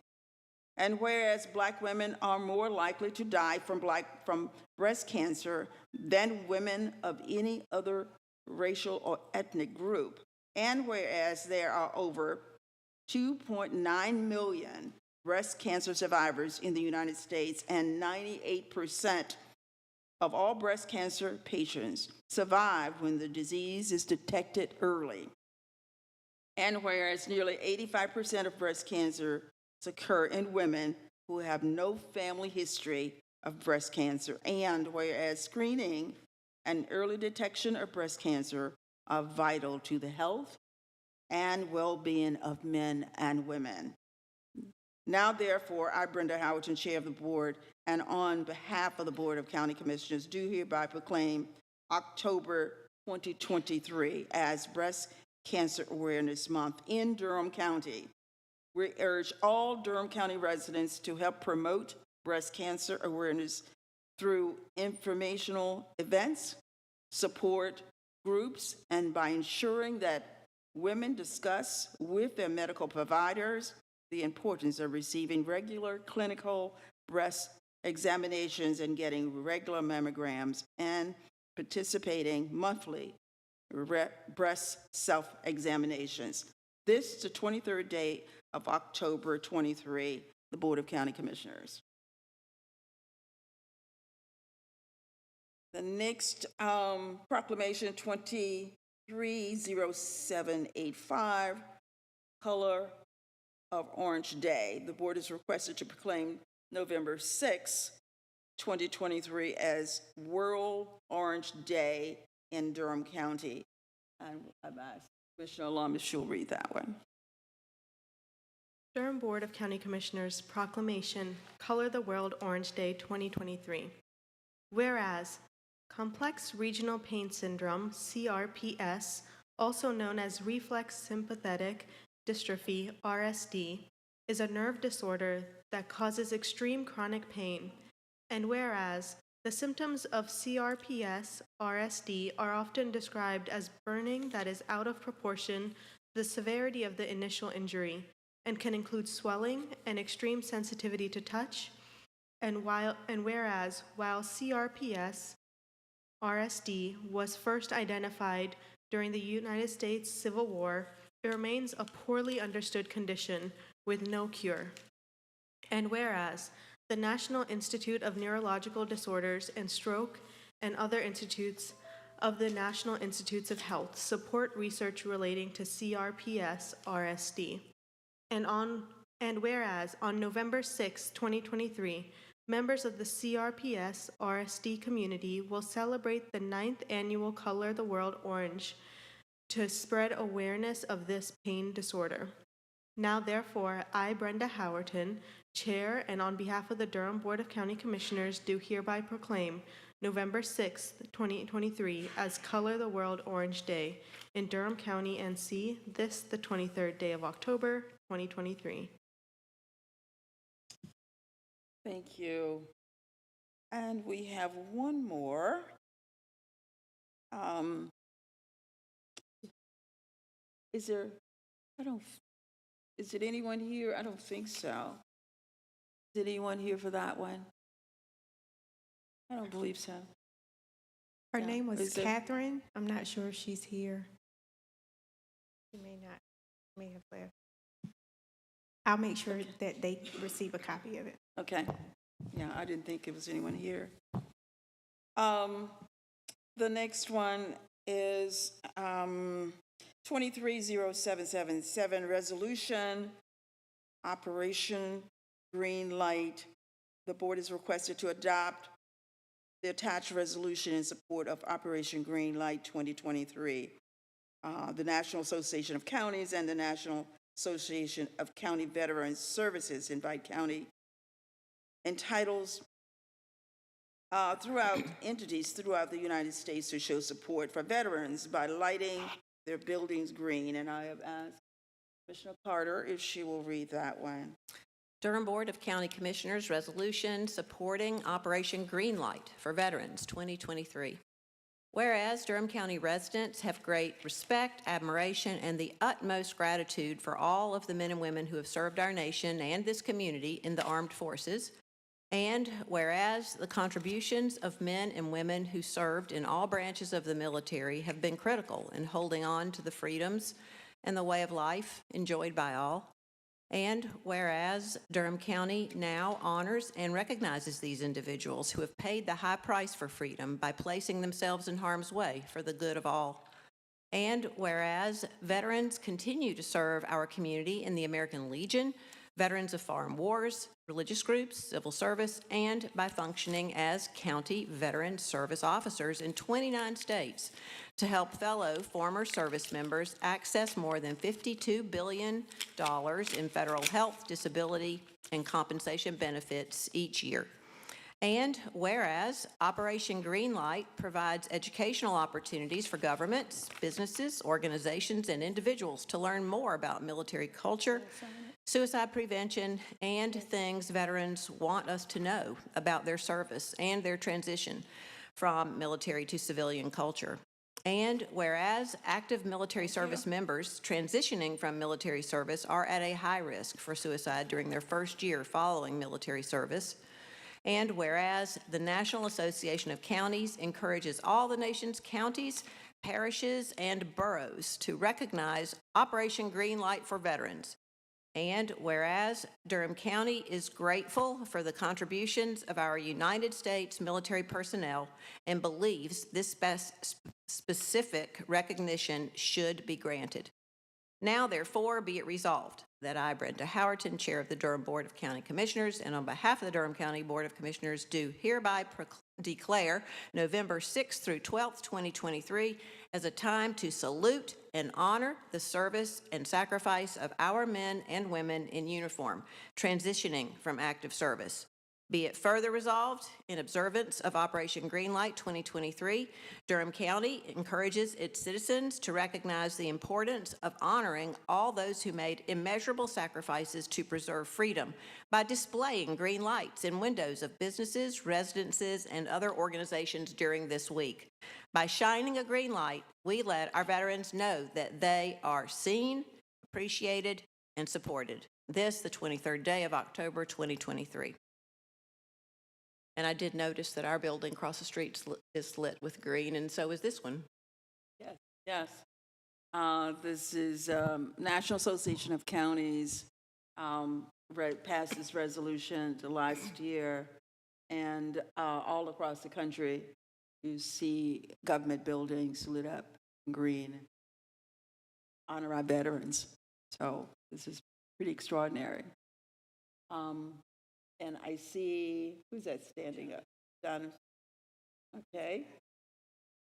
And whereas Black women are more likely to die from breast cancer than women of any other racial or ethnic group. And whereas there are over 2.9 million breast cancer survivors in the United States, and 98% of all breast cancer patients survive when the disease is detected early. And whereas nearly 85% of breast cancer occur in women who have no family history of breast cancer, and whereas screening and early detection of breast cancer are vital to the health and well-being of men and women. Now, therefore, I, Brenda Howerton, Chair of the Board, and on behalf of the Board of County Commissioners, do hereby proclaim October 2023 as Breast Cancer Awareness Month in Durham County. We urge all Durham County residents to help promote breast cancer awareness through informational events, support groups, and by ensuring that women discuss with their medical providers the importance of receiving regular clinical breast examinations and getting regular mammograms and participating monthly breast self-examinations. This is the 23rd day of October 23, the Board of County Commissioners. The next proclamation, 230785, color of Orange Day. The board is requested to proclaim November 6, 2023 as World Orange Day in Durham County. And I've asked Commissioner Lum if she'll read that one. Durham Board of County Commissioners Proclamation, Color the World Orange Day 2023. Whereas, complex regional pain syndrome, CRPS, also known as reflex sympathetic dystrophy, RSD, is a nerve disorder that causes extreme chronic pain. And whereas, the symptoms of CRPS, RSD are often described as burning that is out of proportion to the severity of the initial injury and can include swelling and extreme sensitivity to touch. And whereas, while CRPS, RSD was first identified during the United States Civil War, it remains a poorly understood condition with no cure. And whereas, the National Institute of Neurological Disorders and Stroke and other institutes of the National Institutes of Health support research relating to CRPS, RSD. And whereas, on November 6, 2023, members of the CRPS RSD community will celebrate the 9th annual Color the World Orange to spread awareness of this pain disorder. Now, therefore, I, Brenda Howerton, Chair, and on behalf of the Durham Board of County Commissioners, do hereby proclaim November 6, 2023 as Color the World Orange Day in Durham County, NC, this the 23rd day of October, 2023. Thank you. And we have one more. Is it anyone here? I don't think so. Is it anyone here for that one? I don't believe so. Her Yeah. name was Is there- Catherine. I'm not sure if she's here. She may have left. I'll make sure that they receive a copy of it. Okay. Yeah, I didn't think it was anyone here. The next one is 230777, resolution, Operation Green Light. The board is requested to adopt the attached resolution in support of Operation Green Light 2023. The National Association of Counties and the National Association of County Veterans Services invite county entitles throughout entities throughout the United States to show support for veterans by lighting their buildings green. And I have asked Commissioner Carter if she will read that one. Durham Board of County Commissioners resolution supporting Operation Greenlight for Veterans 2023. Whereas Durham County residents have great respect, admiration, and the utmost gratitude for all of the men and women who have served our nation and this community in the armed forces. And whereas the contributions of men and women who served in all branches of the military have been critical in holding on to the freedoms and the way of life enjoyed by all. And whereas Durham County now honors and recognizes these individuals who have paid the high price for freedom by placing themselves in harm's way for the good of all. And whereas veterans continue to serve our community in the American Legion, veterans of foreign wars, religious groups, civil service, and by functioning as county veteran service officers in 29 states to help fellow former service members access more than $52 billion in federal health, disability, and compensation benefits each year. And whereas Operation Greenlight provides educational opportunities for governments, businesses, organizations, and individuals to learn more about military culture, suicide prevention, and things veterans want us to know about their service and their transition from military to civilian culture. And whereas active military service members transitioning from military service are at a high risk for suicide during their first year following military service. And whereas the National Association of Counties encourages all the nation's counties, parishes, and boroughs to recognize Operation Greenlight for Veterans. And whereas Durham County is grateful for the contributions of our United States military personnel and believes this specific recognition should be granted. Now, therefore, be it resolved that I, Brenda Howerton, Chair of the Durham Board of County Commissioners, and on behalf of the Durham County Board of Commissioners, do hereby declare November 6th through 12th, 2023, as a time to salute and honor the service and sacrifice of our men and women in uniform, transitioning from active service. Be it further resolved, in observance of Operation Greenlight 2023, Durham County encourages its citizens to recognize the importance of honoring all those who made immeasurable sacrifices to preserve freedom by displaying green lights in windows of businesses, residences, and other organizations during this week. By shining a green light, we let our veterans know that they are seen, appreciated, and supported. This, the 23rd day of October 2023. And I did notice that our building across the street is lit with green, and so is this one. Yes, yes. This is National Association of Counties passed this resolution last year, and all across the country, you see government buildings lit up in green. Honor our veterans. So this is pretty extraordinary. And I see, who's that standing up? Donna? Okay.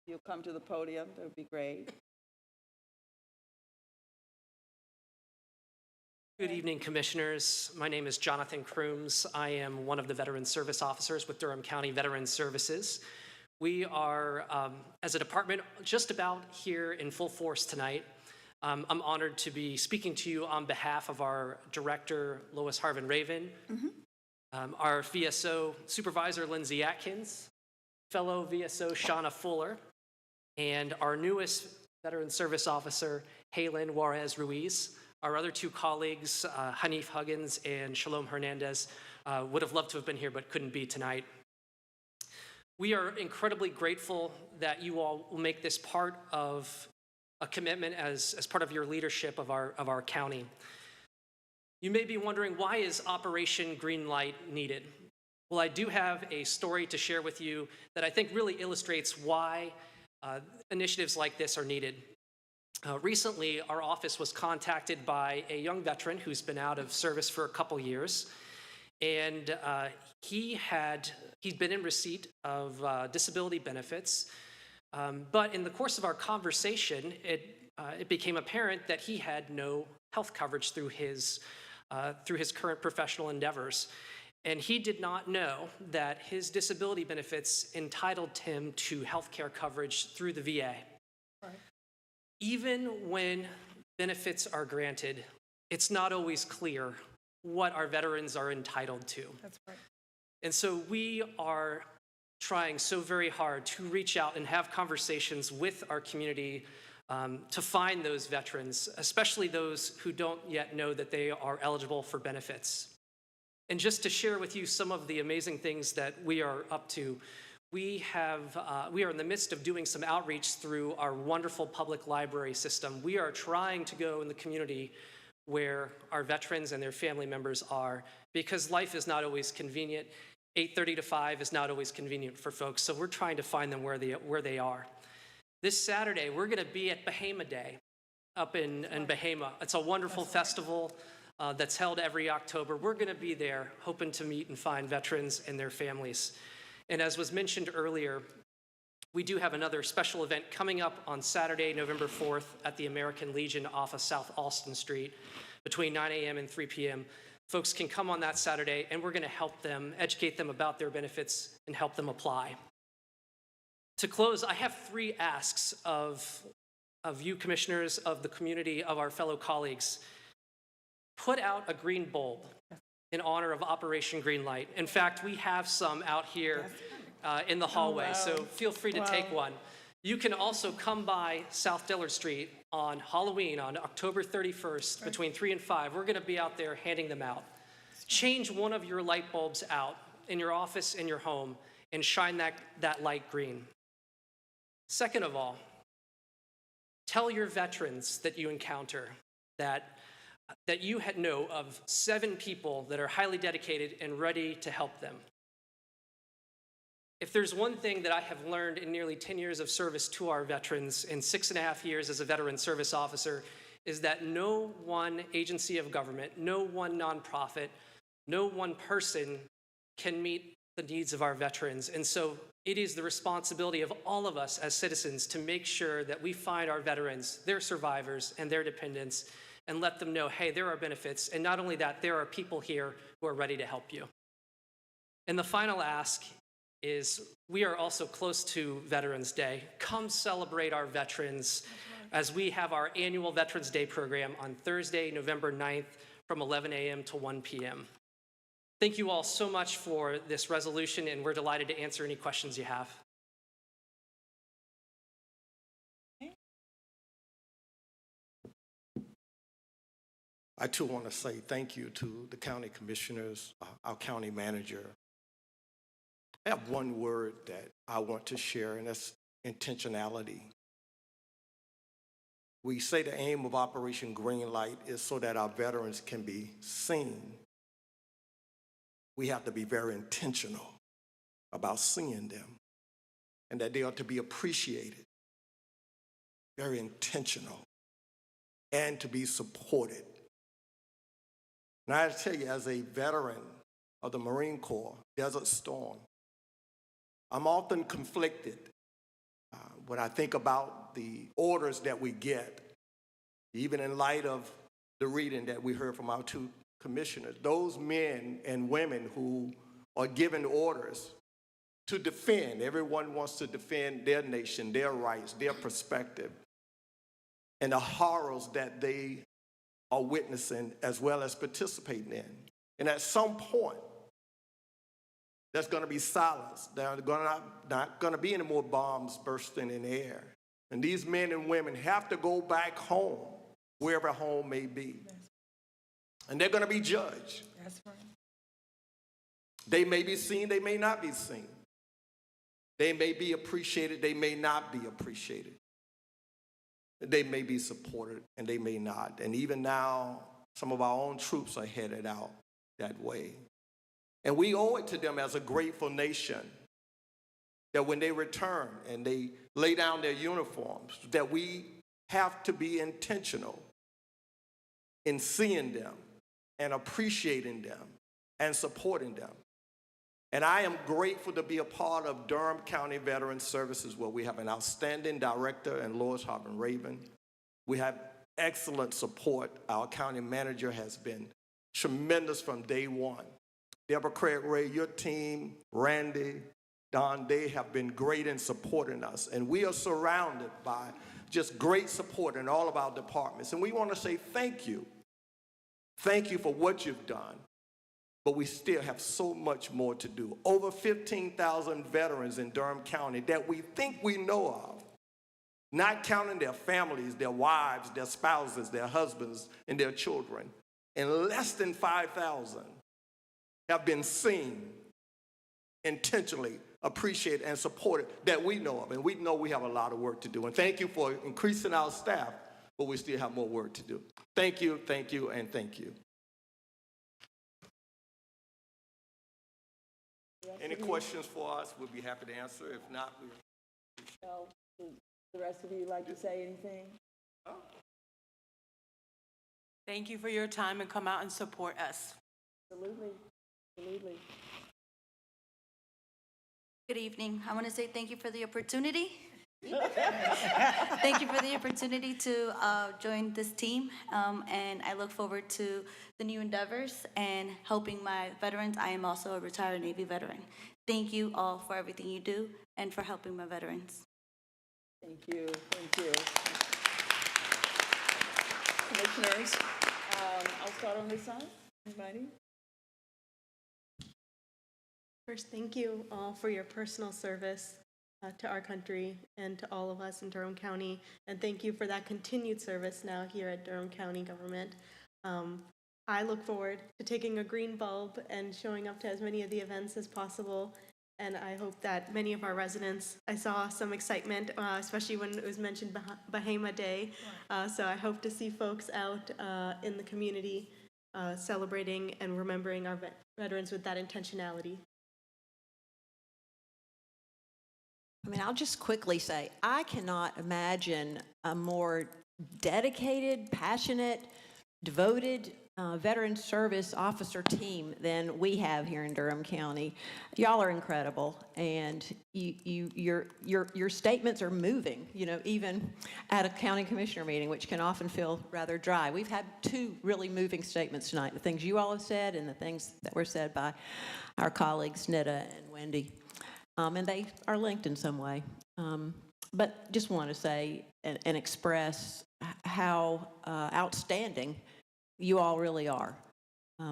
You'll come to the podium, that would be great. Good evening, Commissioners. My name is Jonathan Crooms. I am one of the Veteran Service Officers with Durham County Veteran Services. We are, as a department, just about here in full force tonight. I'm honored to be speaking to you on behalf of our Director, Lois Harvin-Raven, our VSO Supervisor, Lindsay Atkins, fellow VSO, Shauna Fuller, and our newest Veteran Service Officer, Halen Juarez-Ruiz. Our other two colleagues, Hanif Huggins and Shalom Hernandez, would have loved to have been here but couldn't be tonight. We are incredibly grateful that you all will make this part of a commitment as part of your leadership of our county. You may be wondering, why is Operation Greenlight needed? Well, I do have a story to share with you that I think really illustrates why initiatives like this are needed. Recently, our office was contacted by a young veteran who's been out of service for a couple years, and he'd been in receipt of disability benefits, but in the course of our conversation, it became apparent that he had no health coverage through his current professional endeavors. And he did not know that his disability benefits entitled him to health care coverage through the VA. Right. Even when benefits are granted, it's not always clear what our veterans are entitled to. That's right. And so we are trying so very hard to reach out and have conversations with our community to find those veterans, especially those who don't yet know that they are eligible for benefits. And just to share with you some of the amazing things that we are up to, we are in the midst of doing some outreach through our wonderful public library system. We are trying to go in the community where our veterans and their family members are, because life is not always convenient. 8:30 to 5 is not always convenient for folks, so we're trying to find them where they are. This Saturday, we're going to be at Bahama Day up in Bahama. It's a wonderful festival that's held every October. We're going to be there hoping to meet and find veterans and their families. And as was mentioned earlier, we do have another special event coming up on Saturday, November 4th at the American Legion off of South Alston Street between 9 a.m. and 3 p.m. Folks can come on that Saturday, and we're going to help them, educate them about their benefits, and help them apply. To close, I have 3 asks of you commissioners, of the community, of our fellow colleagues. Put out a green bulb in honor of Operation Greenlight. In fact, we have some out here in the hallway, so feel free to take one. You can also come by South Dillard Street on Halloween on October 31st between 3 and 5. We're going to be out there handing them out. Change one of your light bulbs out in your office, in your home, and shine that light green. Second of all, tell your veterans that you encounter that you know of 7 people that are highly dedicated and ready to help them. If there's one thing that I have learned in nearly 10 years of service to our veterans and 6.5 years as a veteran service officer, is that no one agency of government, no one nonprofit, no one person can meet the needs of our veterans. And so it is the responsibility of all of us as citizens to make sure that we find our veterans, their survivors, and their dependents, and let them know, hey, there are benefits. And not only that, there are people here who are ready to help you. And the final ask is we are also close to Veterans Day. Come celebrate our veterans as we have our annual Veterans Day program on Thursday, November 9th from 11 a.m. to 1 p.m. Thank you all so much for this resolution, and we're delighted to answer any questions you have. I too want to say thank you to the county commissioners, our county manager. I have one word that I want to share, and that's intentionality. We say the aim of Operation Greenlight is so that our veterans can be seen. We have to be very intentional about seeing them and that they are to be appreciated, very intentional, and to be supported. And I tell you, as a veteran of the Marine Corps, Desert Storm, I'm often conflicted when I think about the orders that we get, even in light of the reading that we heard from our two commissioners. Those men and women who are given orders to defend, everyone wants to defend their nation, their rights, their perspective, and the horrors that they are witnessing as well as participating in. And at some point, there's going to be silence. There are not going to be any more bombs bursting in the air. And these men and women have to go back home, wherever home may be. And they're going to be judged. That's right. They may be seen, they may not be seen. They may be appreciated, they may not be appreciated. They may be supported, and they may not. And even now, some of our own troops are headed out that way. And we owe it to them as a grateful nation that when they return and they lay down their uniforms, that we have to be intentional in seeing them and appreciating them and supporting them. And I am grateful to be a part of Durham County Veterans Services, where we have an outstanding director and Lois Harbin-Raven. We have excellent support. Our county manager has been tremendous from day one. Deborah Craig Ray, your team, Randy, Don, they have been great in supporting us. And we are surrounded by just great support in all of our departments. And we want to say thank you. Thank you for what you've done. But we still have so much more to do. Over 15,000 veterans in Durham County that we think we know of, not counting their families, their wives, their spouses, their husbands, and their children. And less than 5,000 have been seen, intentionally appreciated and supported that we know of. And we know we have a lot of work to do. And thank you for increasing our staff, but we still have more work to do. Thank you, and thank you. Any questions for us? We'll be happy to answer. If not, Well, the rest of you like to say anything? Thank you for your time and come out and support us. Absolutely. Absolutely. Good evening. I want to say thank you for the opportunity. Thank you for the opportunity to join this team, and I look forward to the new endeavors and helping my veterans. I am also a retired Navy veteran. Thank you all for everything you do and for helping my veterans. Thank you. Thank you. Commissioners, I'll start on this side. Anybody? First, thank you all for your personal service to our country and to all of us in Durham County. And thank you for that continued service now here at Durham County government. I look forward to taking a green bulb and showing up to as many of the events as possible. And I hope that many of our residents, I saw some excitement, especially when it was mentioned Bahama Day. So I hope to see folks out in the community celebrating and remembering our veterans with that intentionality. I mean, I'll just quickly say, I cannot imagine a more dedicated, passionate, devoted veteran service officer team than we have here in Durham County. Y'all are incredible, and your statements are moving, you know, even at a county commissioner meeting, which can often feel rather dry. We've had two really moving statements tonight, the things you all have said and the things that were said by our colleagues, Nita and Wendy. And they are linked in some way. But just want to say and express how outstanding you all really are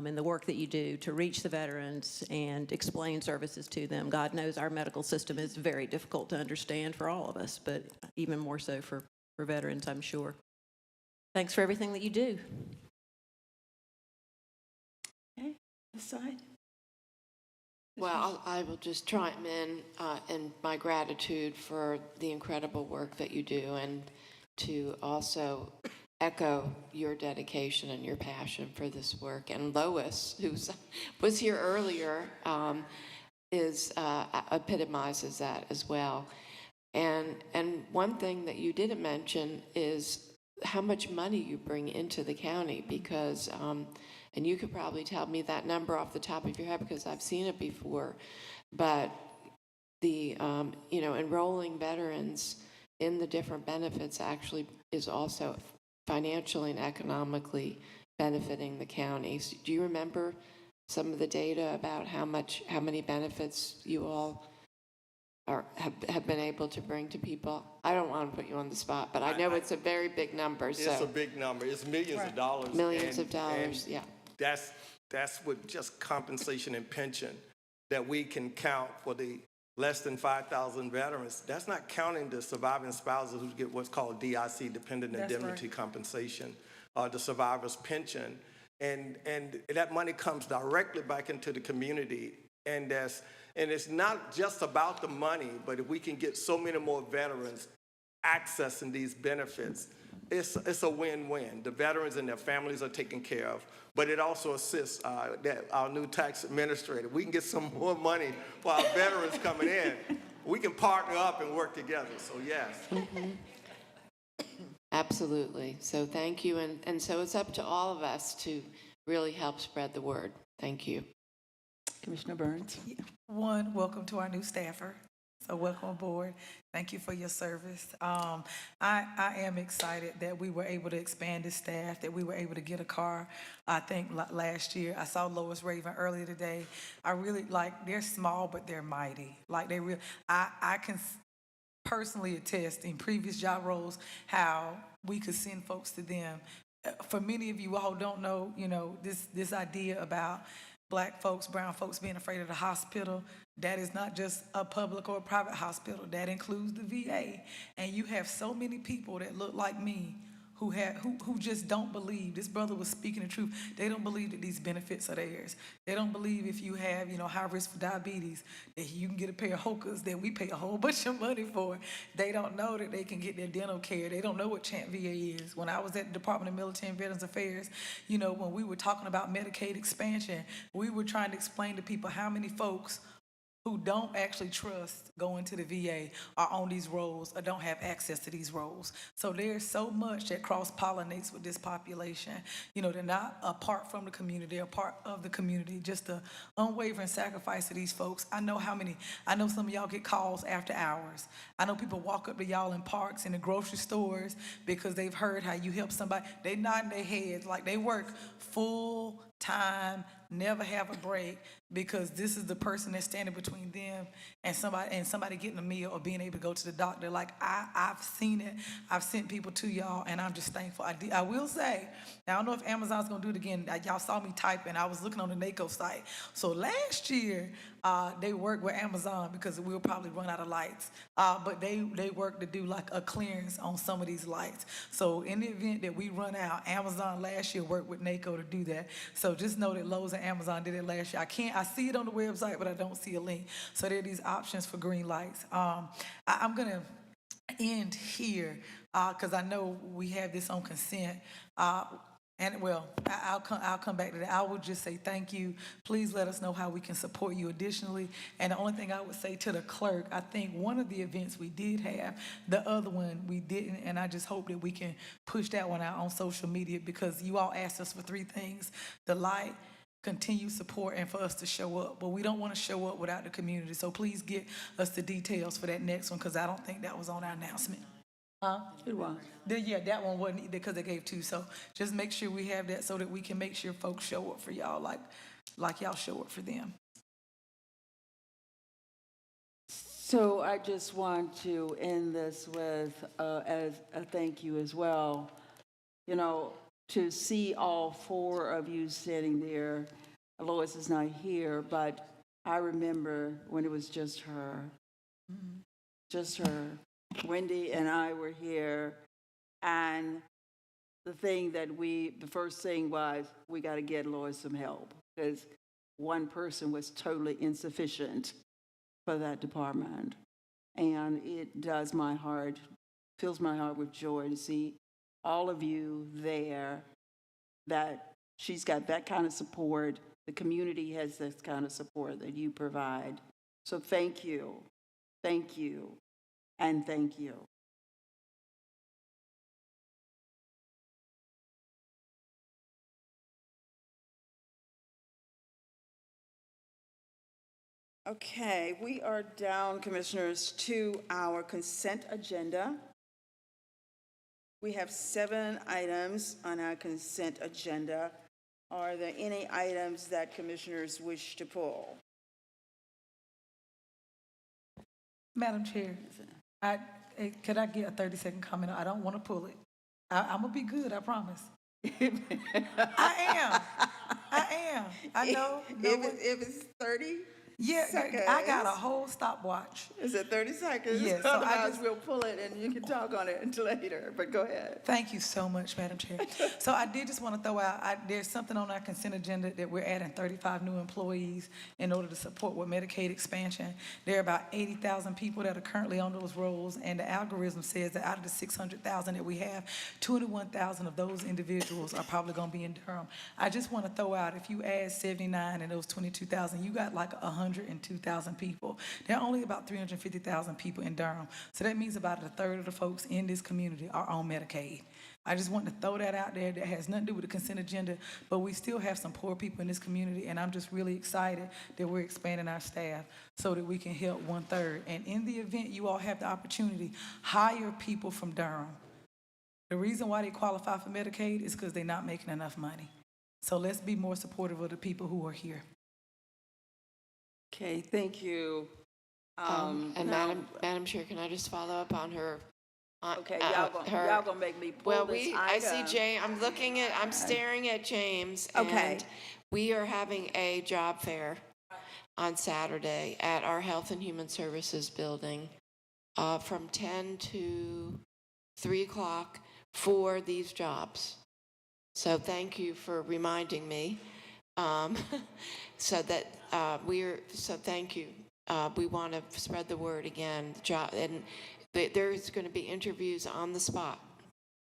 in the work that you do to reach the veterans and explain services to them. God knows our medical system is very difficult to understand for all of us, but even more so for veterans, I'm sure. Thanks for everything that you do. Okay, this side. Well, I will just chime in my gratitude for the incredible work that you do, and to also echo your dedication and your passion for this work. And Lois, who was here earlier, epitomizes that as well. And one thing that you didn't mention is how much money you bring into the county, because and you could probably tell me that number off the top of your head because I've seen it before, but the enrolling veterans in the different benefits actually is also financially and economically benefiting the county. So do you remember some of the data about how many benefits you all have been able to bring to people? I don't want to put you on the spot, but I know it's a very big number. It's a big number. It's millions of dollars. Millions of dollars, yeah. That's with just compensation and pension that we can count for the less than 5,000 veterans. That's not counting the surviving spouses who get what's called DIC, Dependent Indemnity Compensation, the survivor's pension. And that money comes directly back into the community. And it's not just about the money, but if we can get so many more veterans accessing these benefits, it's a win-win. The veterans and their families are taken care of, but it also assists our new tax administrator. We can get some more money for our veterans coming in. We can partner up and work together, so yes. Absolutely. So thank you. And so it's up to all of us to really help spread the word. Thank you. Commissioner Burns. One, welcome to our new staffer. So welcome aboard. Thank you for your service. I am excited that we were able to expand the staff, that we were able to get a car. I think last year, I saw Lois Raven earlier today. I really they're small, but they're mighty. I can personally attest in previous job roles how we could send folks to them. For many of you all don't know, this idea about Black folks, brown folks being afraid of the hospital, that is not just a public or a private hospital. That includes the VA. And you have so many people that look like me who just don't believe. This brother was speaking the truth. They don't believe that these benefits are theirs. They don't believe if you have, high risk for diabetes, that you can get a pair of Hokas that we pay a whole bunch of money for. They don't know that they can get their dental care. They don't know what Champ VA is. When I was at the Department of Military and Veterans Affairs, when we were talking about Medicaid expansion, we were trying to explain to people how many folks who don't actually trust going to the VA are on these roles or don't have access to these roles. So there's so much that cross-pollinates with this population. They're not apart from the community, they're a part of the community. Just the unwavering sacrifice of these folks. I know some of y'all get calls after hours. I know people walk up to y'all in parks, in the grocery stores, because they've heard how you help somebody. They nod their heads like they work full time, never have a break, because this is the person that's standing between them and somebody getting a meal or being able to go to the doctor. I've seen it. I've sent people to y'all, and I'm just thankful. I will say, I don't know if Amazon's gonna do it again. Y'all saw me typing. I was looking on the NACO site. So last year, they worked with Amazon because we'll probably run out of lights. But they worked to do a clearance on some of these lights. So in the event that we run out, Amazon last year worked with NACO to do that. So just know that Lowe's and Amazon did it last year. I see it on the website, but I don't see a link. So there are these options for green lights. I'm gonna end here because I know we have this on consent. And well, I'll come back to that. I would just say thank you. Please let us know how we can support you additionally. And the only thing I would say to the clerk, I think one of the events we did have, the other one we didn't, and I just hope that we can push that one out on social media because you all asked us for 3 things: the light, continued support, and for us to show up. But we don't want to show up without the community. So please get us the details for that next one because I don't think that was on our announcement. Huh? It was. Yeah, that one wasn't because they gave 2. So just make sure we have that so that we can make sure folks show up for y'all like y'all show up for them. So I just want to end this with as a thank you as well. You know, to see all 4 of you sitting there. Lois is not here, but I remember when it was just her. Just her. Wendy and I were here, and the first thing was, we got to get Lois some help, because one person was totally insufficient for that department. And it does my heart, fills my heart with joy to see all of you there, that she's got that kind of support. The community has this kind of support that you provide. So thank you, and thank you. Okay, we are down, Commissioners, to our consent agenda. We have 7 items on our consent agenda. Are there any items that Commissioners wish to pull? Madam Chair, could I get a 30-second comment? I don't want to pull it. I'm going to be good, I promise. I am. I know. If it's 30 Yeah, seconds. I got a whole stopwatch. Is it 30 seconds? Yes, so Otherwise, we'll pull it and you can talk on it until later, but go ahead. Thank you so much, Madam Chair. So I did just want to throw out, there's something on our consent agenda that we're adding 35 new employees in order to support with Medicaid expansion. There are about 80,000 people that are currently on those rolls, and the algorithm says that out of the 600,000 that we have, 21,000 of those individuals are probably going to be in Durham. I just want to throw out, if you add 79 and those 22,000, you got like 102,000 people. There are only about 350,000 people in Durham. So that means about a third of the folks in this community are on Medicaid. I just want to throw that out there. That has nothing to do with the consent agenda, but we still have some poor people in this community, and I'm just really excited that we're expanding our staff so that we can help 1/3. And in the event you all have the opportunity, hire people from Durham. The reason why they qualify for Medicaid is because they're not making enough money. So let's be more supportive of the people who are here. Okay, thank you. And now- Madam Chair, can I just follow up on her? Okay, y'all gonna make me pull Well, this I see item. James, I'm staring at James. Okay. And we are having a job fair on Saturday at our Health and Human Services building from 10 to 3 o'clock for these jobs. So thank you for reminding me. So thank you. We want to spread the word again. And there's going to be interviews on the spot,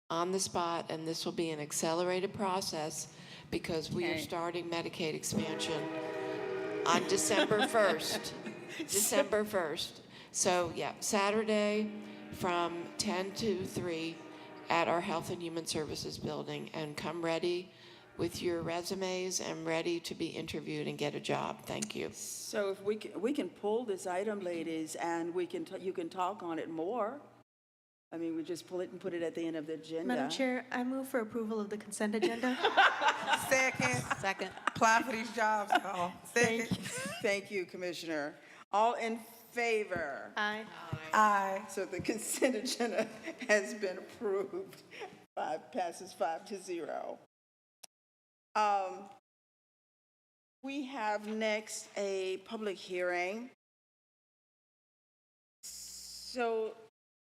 and this will be an accelerated process because we are starting Medicaid expansion on December 1st. December 1st. So, yeah, Saturday from 10 to 3 at our Health and Human Services building, and come ready with your resumes and ready to be interviewed and get a job. Thank you. So if we can pull this item, ladies, and you can talk on it more. I mean, we just pull it and put it at the end of the agenda. Madam Chair, I move for approval of the consent agenda. Second. Apply for these jobs, y'all. Second. Thank you, Commissioner. All in favor? Aye. Aye. So the consent agenda has been approved. Passes 5-0. We have next a public hearing. So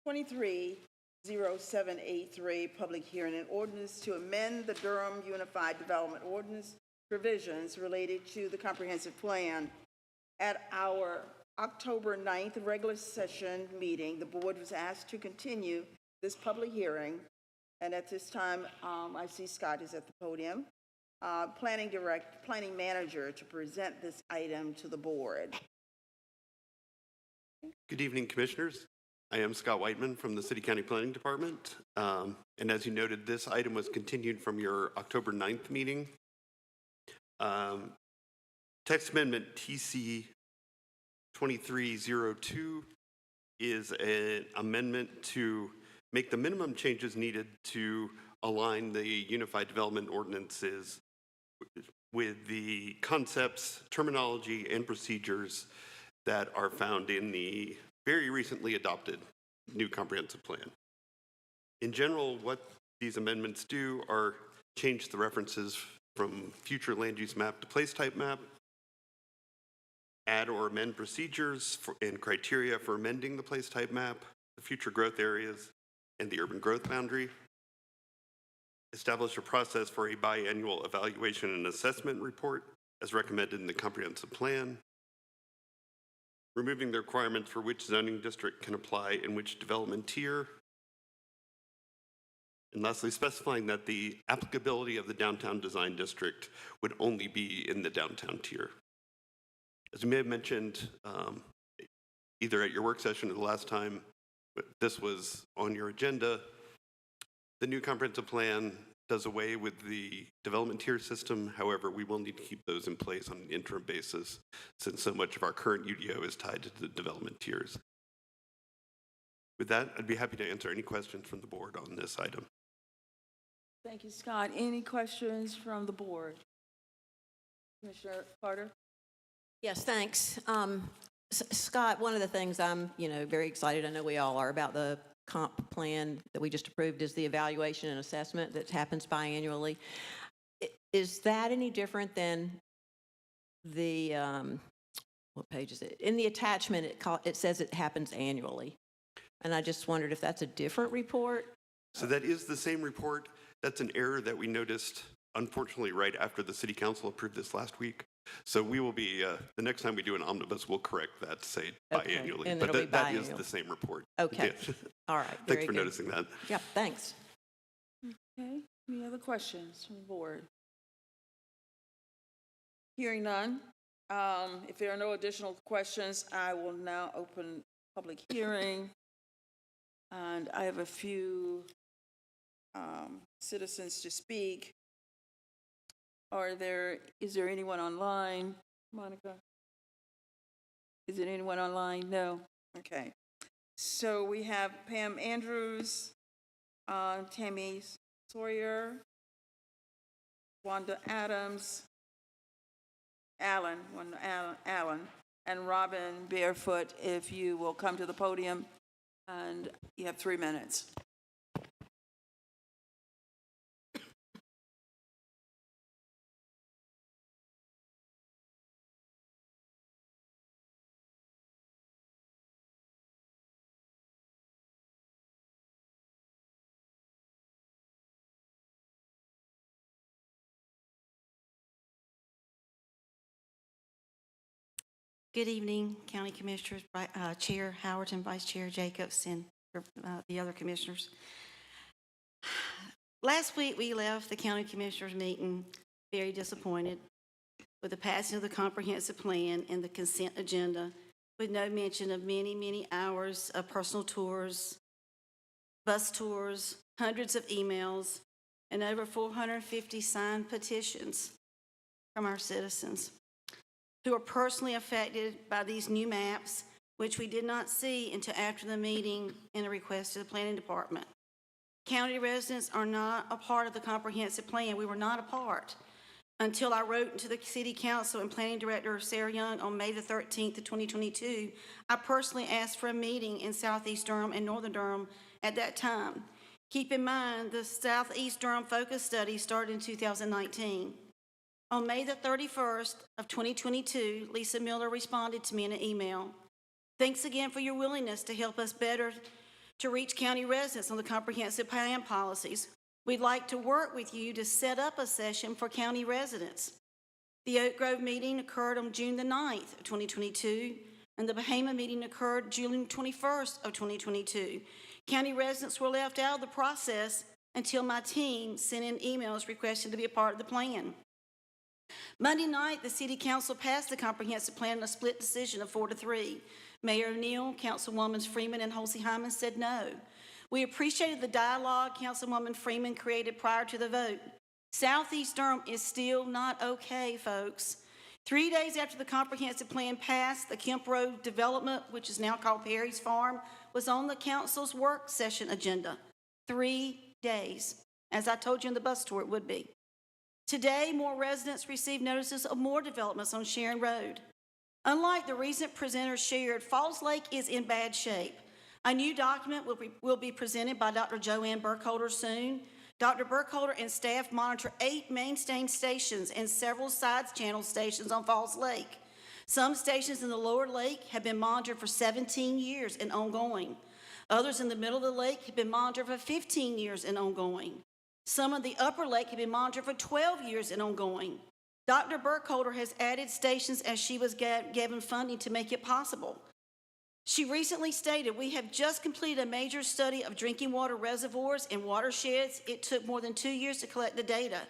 230783, public hearing, an ordinance to amend the Durham Unified Development Ordinance provisions related to the comprehensive plan. At our October 9th regular session meeting, the board was asked to continue this public hearing And at this time, I see Scott is at the podium. Planning manager to present this item to the board. Good evening, Commissioners. I am Scott Whiteman from the City County Planning Department. And as you noted, this item was continued from your October 9th meeting. Text Amendment TC 2302 is an amendment to make the minimum changes needed to align the Unified Development Ordinances with the concepts, terminology, and procedures that are found in the very recently adopted new comprehensive plan. In general, what these amendments do are change the references from future land use map to place type map, add or amend procedures and criteria for amending the place type map, the future growth areas, and the urban growth boundary, establish a process for a biannual evaluation and assessment report as recommended in the comprehensive plan, removing the requirements for which zoning district can apply in which development tier, and lastly, specifying that the applicability of the downtown design district would only be in the downtown tier. As you may have mentioned, either at your work session or the last time this was on your agenda, the new comprehensive plan does away with the development tier system. However, we will need to keep those in place on an interim basis since so much of our current UDO is tied to the development tiers. With that, I'd be happy to answer any questions from the board on this item. Thank you, Scott. Any questions from the board? Commissioner Carter? Yes, thanks. Scott, one of the things I'm, very excited, I know we all are, about the comp plan that we just approved is the evaluation and assessment that happens biannually. Is that any different than the, what page is it? In the attachment, it says it happens annually. And I just wondered if that's a different report? So that is the same report. That's an error that we noticed, unfortunately, right after the City Council approved this last week. So we will be, the next time we do an omnibus, we'll correct that to say biannually. And but it'll be that is biannual. the same report. Okay. Yeah. All right. Thanks Very for good. noticing that. Yeah, thanks. Okay, any other questions from the board? Hearing none, if there are no additional questions, I will now open public hearing. And I have a few citizens to speak. Is there anyone online? Monica? Is there anyone online? No? Okay. So we have Pam Andrews, Tammy Sawyer, Wanda Adams, Allen, and Robin Barefoot, if you will come to the podium, and you have 3 minutes. Good evening, County Commissioners, Chair Howard and Vice Chair Jacobs, and the other commissioners. Last week, we left the County Commissioners meeting very disappointed with the passing of the comprehensive plan and the consent agenda, with no mention of many, many hours of personal tours, bus tours, hundreds of emails, and over 450 signed petitions from our citizens who are personally affected by these new maps, which we did not see until after the meeting and a request to the Planning Department. County residents are not a part of the comprehensive plan. We were not a part until I wrote to the City Council and Planning Director Sarah Young on May the 13th of 2022. I personally asked for a meeting in Southeast Durham and Northern Durham at that time. Keep in mind, the Southeast Durham Focus Study started in 2019. On May the 31st of 2022, Lisa Miller responded to me in an email. Thanks again for your willingness to help us better to reach county residents on the comprehensive plan policies. We'd like to work with you to set up a session for county residents. The Oak Grove meeting occurred on June the 9th of 2022, and the Bahama meeting occurred June 21st of 2022. County residents were left out of the process until my team sent in emails requesting to be a part of the plan. Monday night, the City Council passed the comprehensive plan in a split decision of 4-3. Mayor O'Neill, Councilwoman Freeman, and Halsey Hyman said no. We appreciated the dialogue Councilwoman Freeman created prior to the vote. Southeast Durham is still not okay, folks. 3 days after the comprehensive plan passed, the Kemp Road development, which is now called Perry's Farm, was on the council's work session agenda. 3 days. As I told you in the bus tour, it would be. Today, more residents received notices of more developments on Sharon Road. Unlike the recent presenters shared, Falls Lake is in bad shape. A new document will be presented by Dr. Joanne Burkholder soon. Dr. Burkholder and staff monitor 8 mainstay stations and several side channel stations on Falls Lake. Some stations in the lower lake have been monitored for 17 years and ongoing. Others in the middle of the lake have been monitored for 15 years and ongoing. Some of the upper lake have been monitored for 12 years and ongoing. Dr. Burkholder has added stations as she was given funding to make it possible. She recently stated, "We have just completed a major study of drinking water reservoirs and watersheds. It took more than 2 years to collect the data.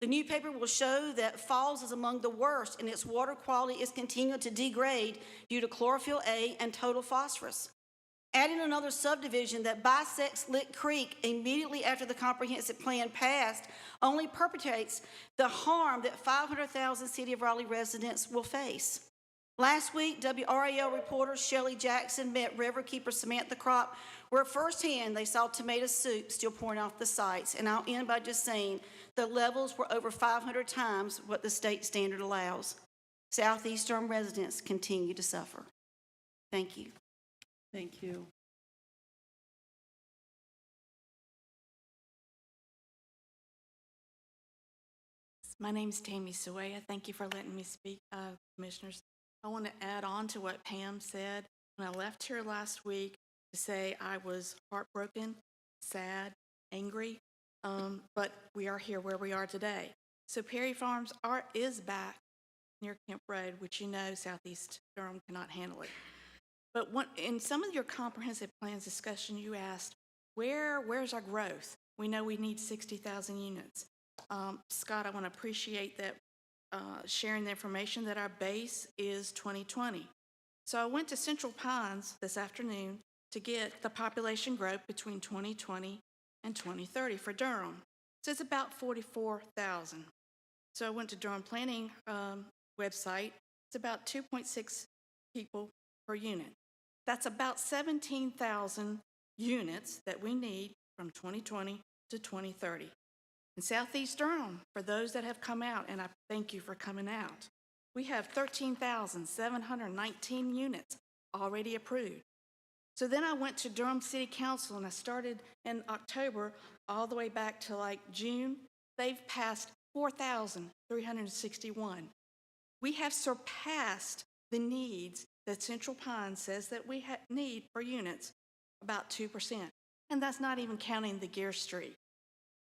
The new paper will show that Falls is among the worst and its water quality is continuing to degrade due to chlorophyll A and total phosphorus." Adding another subdivision that bisects Lick Creek immediately after the comprehensive plan passed only perpetuates the harm that 500,000 City of Raleigh residents will face. Last week, WRAL reporter Shelley Jackson met Riverkeeper Samantha Kropp, where firsthand they saw tomato soup still pouring off the sites. And I'll end by just saying the levels were over 500 times what the state standard allows. Southeast Durham residents continue to suffer. Thank you. Thank you. My name is Tammy Sawaya. Thank you for letting me speak, Commissioners. I want to add on to what Pam said. When I left here last week to say I was heartbroken, sad, angry, but we are here where we are today. So Perry Farms is back near Kemp Road, which you know Southeast Durham cannot handle it. But in some of your comprehensive plans discussion, you asked, where's our growth? We know we need 60,000 units. Scott, I want to appreciate that sharing the information that our base is 2020. So I went to Central Pines this afternoon to get the population growth between 2020 and 2030 for Durham. So it's about 44,000. So I went to Durham Planning website. It's about 2.6 people per unit. That's about 17,000 units that we need from 2020 to 2030. In Southeast Durham, for those that have come out, and I thank you for coming out, we have 13,719 units already approved. So then I went to Durham City Council, and I started in October all the way back to like June. They've passed 4,361. We have surpassed the needs that Central Pines says that we need for units, about 2%. And that's not even counting the Gear Street.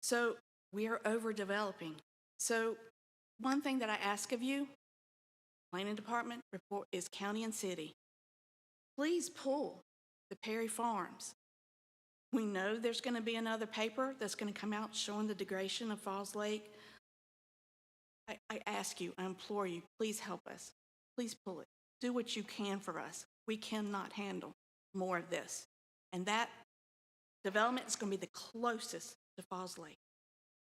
So we are overdeveloping. So one thing that I ask of you, Planning Department report, is county and city. Please pull the Perry Farms. We know there's going to be another paper that's going to come out showing the degradation of Falls Lake. I ask you, I implore you, please help us. Please pull it. Do what you can for us. We cannot handle more of this. And that development is going to be the closest to Falls Lake.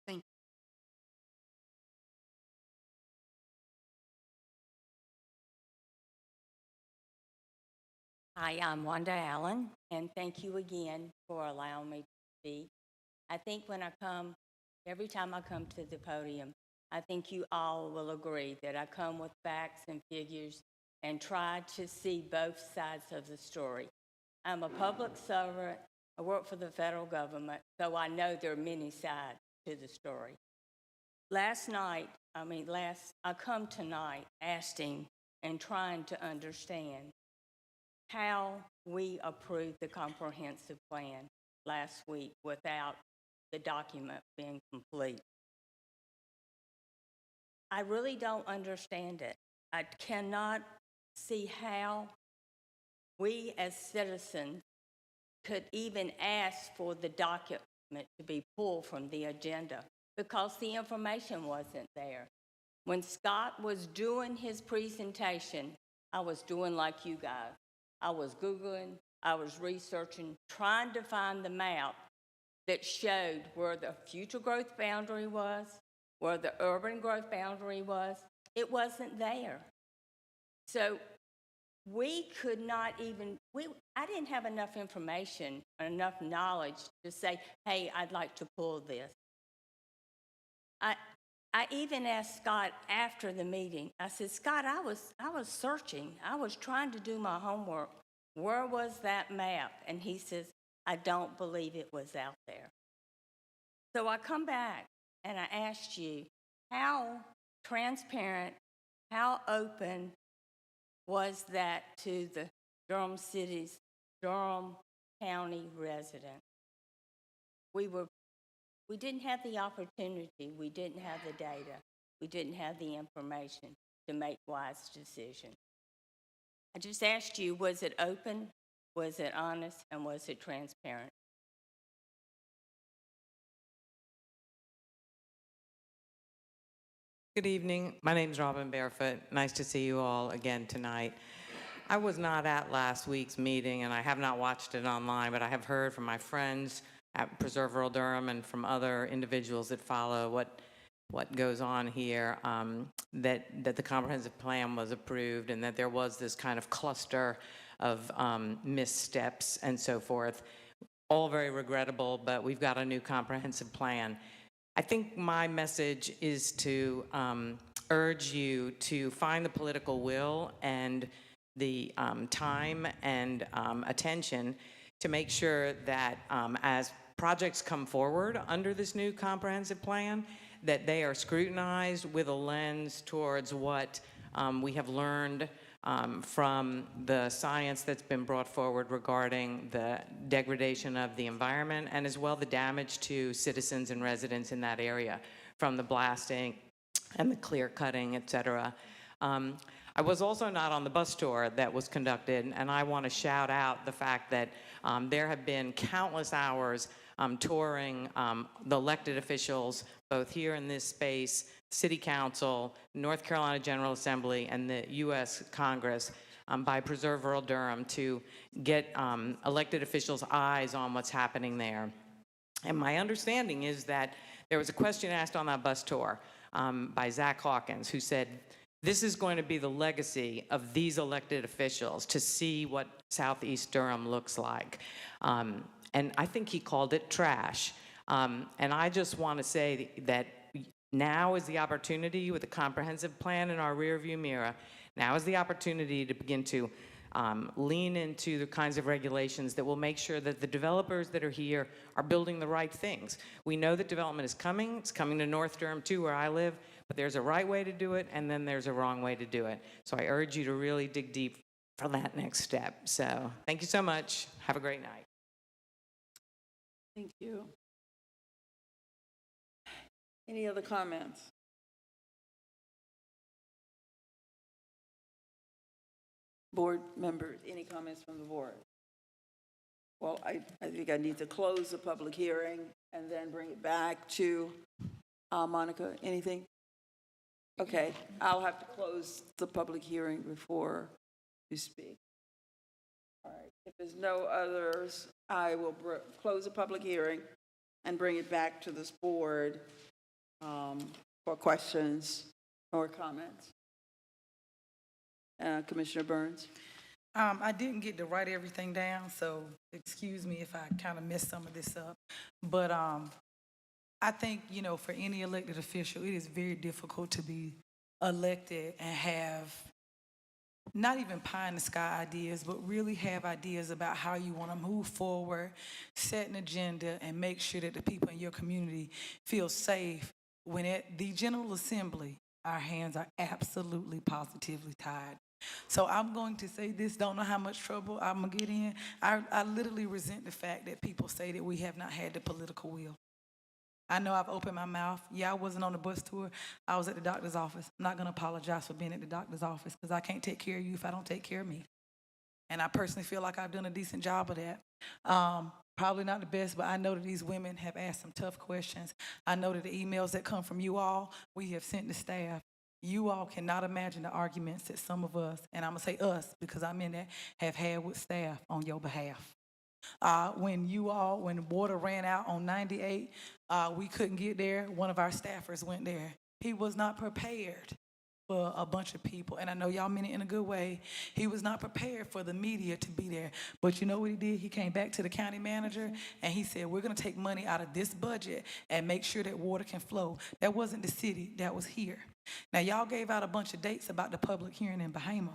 Thank you. Hi, I'm Wanda Allen, and thank you again for allowing me to speak. I think every time I come to the podium, I think you all will agree that I come with facts and figures and try to see both sides of the story. I'm a public servant. I work for the federal government, so I know there are many sides to the story. I come tonight asking and trying to understand how we approved the comprehensive plan last week without the document being complete. I really don't understand it. I cannot see how we as citizens could even ask for the document to be pulled from the agenda because the information wasn't there. When Scott was doing his presentation, I was doing like you guys. I was Googling, I was researching, trying to find the map that showed where the future growth boundary was, where the urban growth boundary was. It wasn't there. So we could not even, I didn't have enough information, enough knowledge to say, hey, I'd like to pull this. I even asked Scott after the meeting, I said, Scott, I was searching. I was trying to do my homework. Where was that map? And he says, I don't believe it was out there. So I come back and I asked you, how transparent, how open was that to the Durham County residents? We didn't have the opportunity, we didn't have the data, we didn't have the information to make wise decisions. I just asked you, was it open, was it honest, and was it transparent? Good evening. My name is Robin Barefoot. Nice to see you all again tonight. I was not at last week's meeting, and I have not watched it online, but I have heard from my friends at Preserve Rural Durham and from other individuals that follow what goes on here, that the comprehensive plan was approved and that there was this kind of cluster of missteps and so forth. All very regrettable, but we've got a new comprehensive plan. I think my message is to urge you to find the political will and the time and attention to make sure that as projects come forward under this new comprehensive plan, that they are scrutinized with a lens towards what we have learned from the science that's been brought forward regarding the degradation of the environment and as well the damage to citizens and residents in that area from the blasting and the clear cutting, et cetera. I was also not on the bus tour that was conducted, and I want to shout out the fact that there have been countless hours touring the elected officials, both here in this space, City Council, North Carolina General Assembly, and the U.S. Congress by Preserve Rural Durham to get elected officials' eyes on what's happening there. And my understanding is that there was a question asked on that bus tour by Zach Hawkins, who said, this is going to be the legacy of these elected officials to see what Southeast Durham looks like. And I think he called it trash. And I just want to say that now is the opportunity with a comprehensive plan in our rearview mirror. Now is the opportunity to begin to lean into the kinds of regulations that will make sure that the developers that are here are building the right things. We know that development is coming. It's coming to North Durham too, where I live. But there's a right way to do it, and then there's a wrong way to do it. So I urge you to really dig deep for that next step. So thank you so much. Have a great night. Thank you. Any other comments? Board members, any comments from the board? Well, I think I need to close the public hearing and then bring it back to Monica. Anything? Okay, I'll have to close the public hearing before you speak. All right, if there's no others, I will close the public hearing and bring it back to this board for questions or comments. Commissioner Burns? I didn't get to write everything down, so excuse me if I kind of messed some of this up. But I think, for any elected official, it is very difficult to be elected and have not even pie in the sky ideas, but really have ideas about how you want to move forward, set an agenda, and make sure that the people in your community feel safe when at the General Assembly, our hands are absolutely positively tied. So I'm going to say this, don't know how much trouble I'm going to get in. I literally resent the fact that people say that we have not had the political will. I know I've opened my mouth. Yeah, I wasn't on the bus tour. I was at the doctor's office. I'm not going to apologize for being at the doctor's office because I can't take care of you if I don't take care of me. And I personally feel like I've done a decent job of that. probably not the best, but I know that these women have asked some tough questions. I know that the emails that come from you all, we have sent to staff. You all cannot imagine the arguments that some of us, and I'm gonna say us because I'm in that, have had with staff on your behalf. When water ran out on 98, we couldn't get there. One of our staffers went there. He was not prepared for a bunch of people, and I know y'all meant it in a good way. He was not prepared for the media to be there. But you know what he did? He came back to the county manager and he said, we're gonna take money out of this budget and make sure that water can flow. That wasn't the city, that was here. Now y'all gave out a bunch of dates about the public hearing in Bahama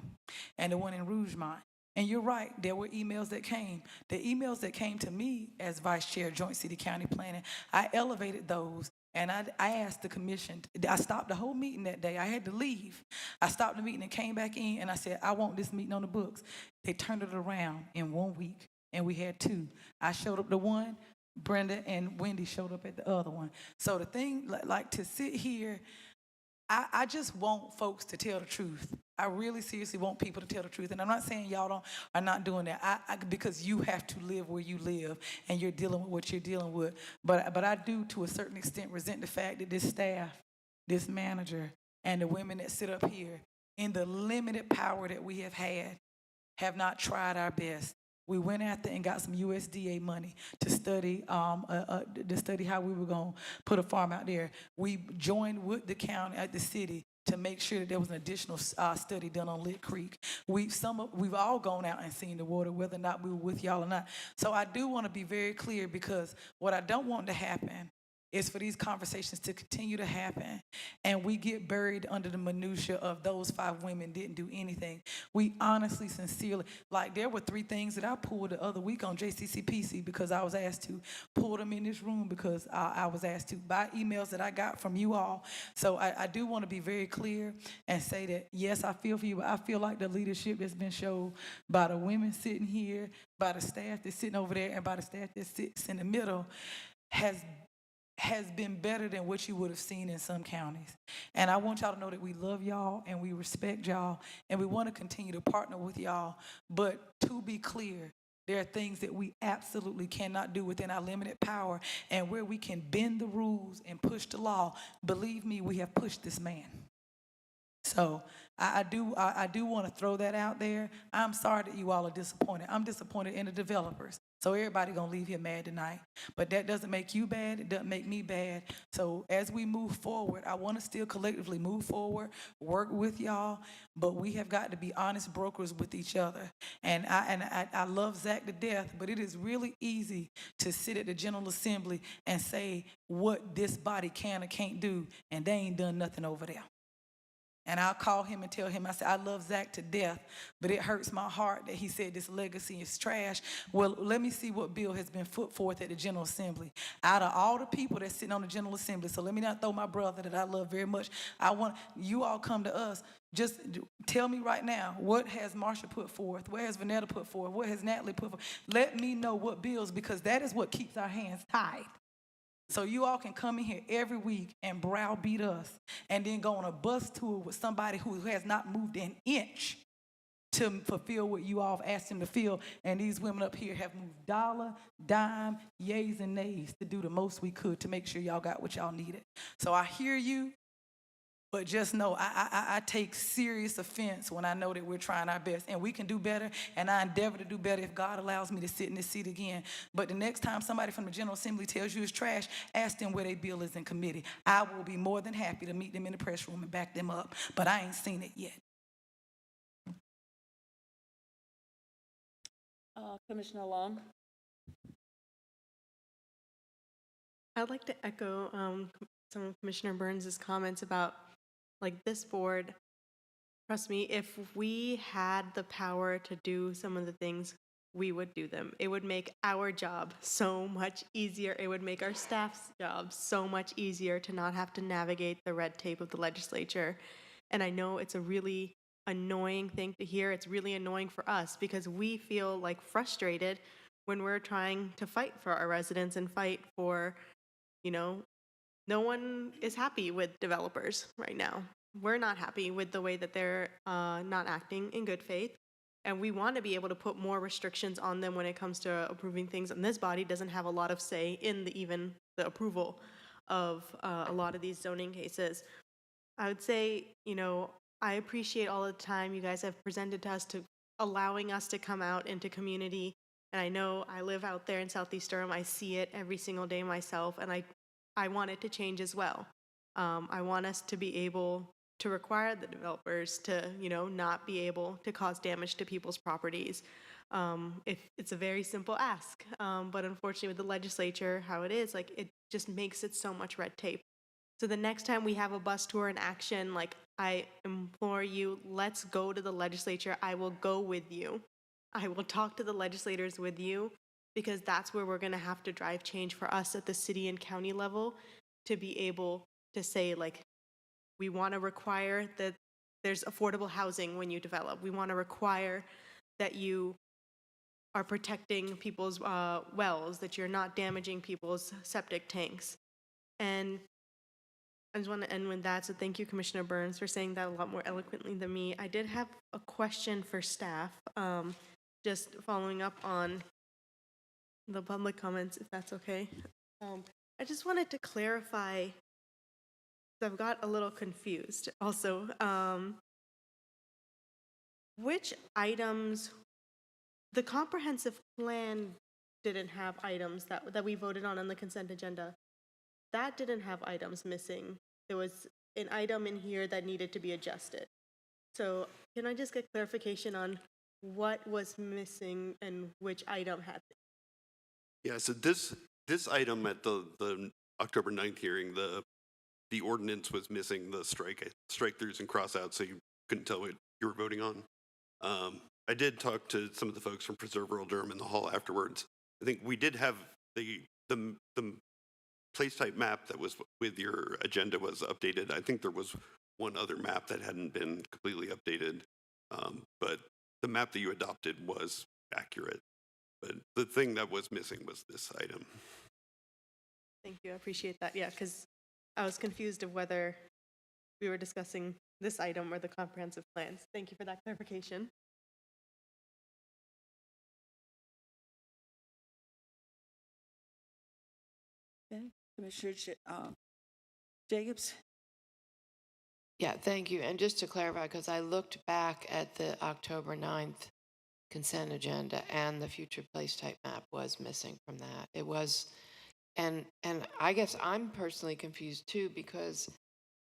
and the one in Rougemont. And you're right, there were emails that came. The emails that came to me as Vice Chair, Joint City County Planning, I elevated those and I asked the commission, I stopped the whole meeting that day. I had to leave. I stopped the meeting and came back in and I said, I want this meeting on the books. They turned it around in 1 week and we had 2. I showed up to one, Brenda and Wendy showed up at the other one. So the thing, like to sit here, I just want folks to tell the truth. I really seriously want people to tell the truth. And I'm not saying y'all are not doing that, because you have to live where you live and you're dealing with what you're dealing with. But I do, to a certain extent, resent the fact that this staff, this manager, and the women that sit up here, in the limited power that we have not tried our best. We went after and got some USDA money to study how we were going to put a farm out there. We joined with the county, the city, to make sure that there was an additional study done on Lick Creek. We've all gone out and seen the water, whether or not we were with y'all or not. So I do want to be very clear, because what I don't want to happen is for these conversations to continue to happen and we get buried under the minutia of those 5 women didn't do anything. We honestly, sincerely, like there were 3 things that I pulled the other week on JCCPC because I was asked to, pull them in this room because I was asked to, by emails that I got from you all. So I do want to be very clear and say that, yes, I feel for you, but I feel like the leadership that's been shown by the women sitting here, by the staff that's sitting over there, and by the staff that sits in the middle has been better than what you would have seen in some counties. And I want y'all to know that we love y'all and we respect y'all and we want to continue to partner with y'all. But to be clear, there are things that we absolutely cannot do within our limited power, and where we can bend the rules and push the law, believe me, we have pushed this man. So I do want to throw that out there. I'm sorry that you all are disappointed. I'm disappointed in the developers. So everybody gonna leave here mad tonight. But that doesn't make you bad. It doesn't make me bad. So as we move forward, I want to still collectively move forward, work with y'all. But we have got to be honest brokers with each other. And I love Zach to death, but it is really easy to sit at the General Assembly and say what this body can or can't do, and they ain't done nothing over there. And I'll call him and tell him, I said, I love Zach to death, but it hurts my heart that he said this legacy is trash. Well, let me see what bill has been put forth at the General Assembly. Out of all the people that's sitting on the General Assembly, so let me not throw my brother that I love very much. I want you all come to us. Just tell me right now, what has Marsha put forth? What has Vanetta put forth? What has Natalie put forth? Let me know what bills, because that is what keeps our hands tied. So you all can come in here every week and browbeat us and then go on a bus tour with somebody who has not moved an inch to fulfill what you all have asked them to fill. And these women up here have moved dollar, dime, yays, and nays to do the most we could to make sure y'all got what y'all needed. So I hear you. But just know, I take serious offense when I know that we're trying our best. And we can do better, and I endeavor to do better if God allows me to sit in this seat again. But the next time somebody from the General Assembly tells you it's trash, ask them where their bill is in committee. I will be more than happy to meet them in the press room and back them up. But I ain't seen it yet. Commissioner Long? I'd like to echo some of Commissioner Burns' comments about, like, this board. Trust me, if we had the power to do some of the things, we would do them. It would make our job so much easier. It would make our staff's job so much easier to not have to navigate the red tape of the legislature. And I know it's a really annoying thing to hear. It's really annoying for us because we feel like frustrated when we're trying to fight for our residents and fight for, no one is happy with developers right now. We're not happy with the way that they're not acting in good faith. And we want to be able to put more restrictions on them when it comes to approving things. And this body doesn't have a lot of say in even the approval of a lot of these zoning cases. I would say, I appreciate all the time you guys have presented to us, to allowing us to come out into community. And I know I live out there in Southeast Durham. I see it every single day myself, and I want it to change as well. I want us to be able to require the developers to, not be able to cause damage to people's properties. It's a very simple ask, but unfortunately with the legislature, how it is, like, it just makes it so much red tape. So the next time we have a bus tour in action, like, I implore you, let's go to the legislature. I will go with you. I will talk to the legislators with you, because that's where we're going to have to drive change for us at the city and county level, to be able to say, like, we want to require that there's affordable housing when you develop. We want to require that you are protecting people's wells, that you're not damaging people's septic tanks. And I just want to end with that. So thank you, Commissioner Burns, for saying that a lot more eloquently than me. I did have a question for staff, just following up on the public comments, if that's okay. I just wanted to clarify, I've got a little confused also. Which items, the comprehensive plan didn't have items that we voted on the consent agenda. That didn't have items missing. There was an item in here that needed to be adjusted. So can I just get clarification on what was missing and which item had? Yeah, so this item at the October 9th hearing, the ordinance was missing the strike-throughs and cross-outs, so you couldn't tell what you were voting on. I did talk to some of the folks from Preserve Rural Durham in the hall afterwards. I think we did have the place type map that was with your agenda was updated. I think there was one other map that hadn't been completely updated, but the map that you adopted was accurate. But the thing that was missing was this item. Thank you, I appreciate that. Yeah, because I was confused of whether we were discussing this item or the comprehensive plans. Thank you for that clarification. Okay, Commissioner Jacobs? Yeah, thank you. And just to clarify, because I looked back at the October 9th consent agenda, and the future place type map was missing from that. It was, and I guess I'm personally confused too, because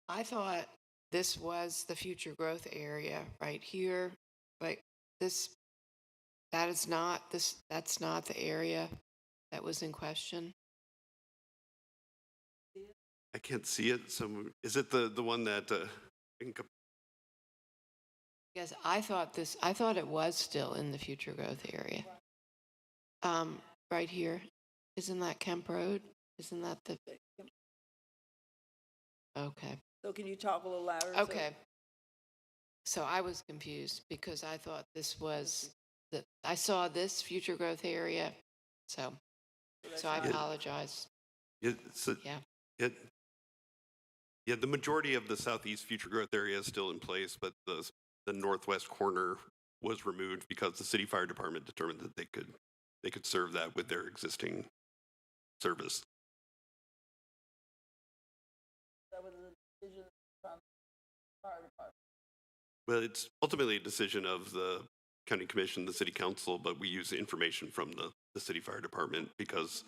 I thought this was the future growth area right here. Like this, that's not the area that was in question. I can't see it. So is it the one that? Yes, I thought it was still in the future growth area. Right here, isn't that Kemp Road? Isn't that the? Okay. So can you talk a little louder? Okay. So I was confused because I thought this was I saw this future growth area, so I apologize. Yeah. Yeah. Yeah, the majority of the southeast future growth area is still in place, but the northwest corner was removed because the city fire department determined that they could serve that with their existing service. That was a decision from the fire department. Well, it's ultimately a decision of the county commission, the city council, but we use information from the city fire department, because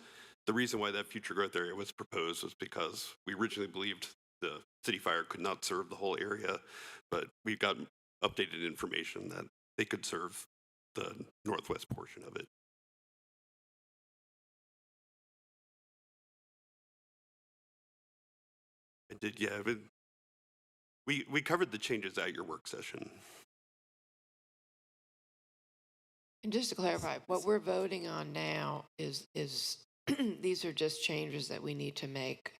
the reason why that future growth area was proposed was because we originally believed the city fire could not serve the whole area, but we got updated information that they could serve the northwest portion of it. I did, yeah. But we covered the changes at your work session. And just to clarify, what we're voting on now is these are just changes that we need to make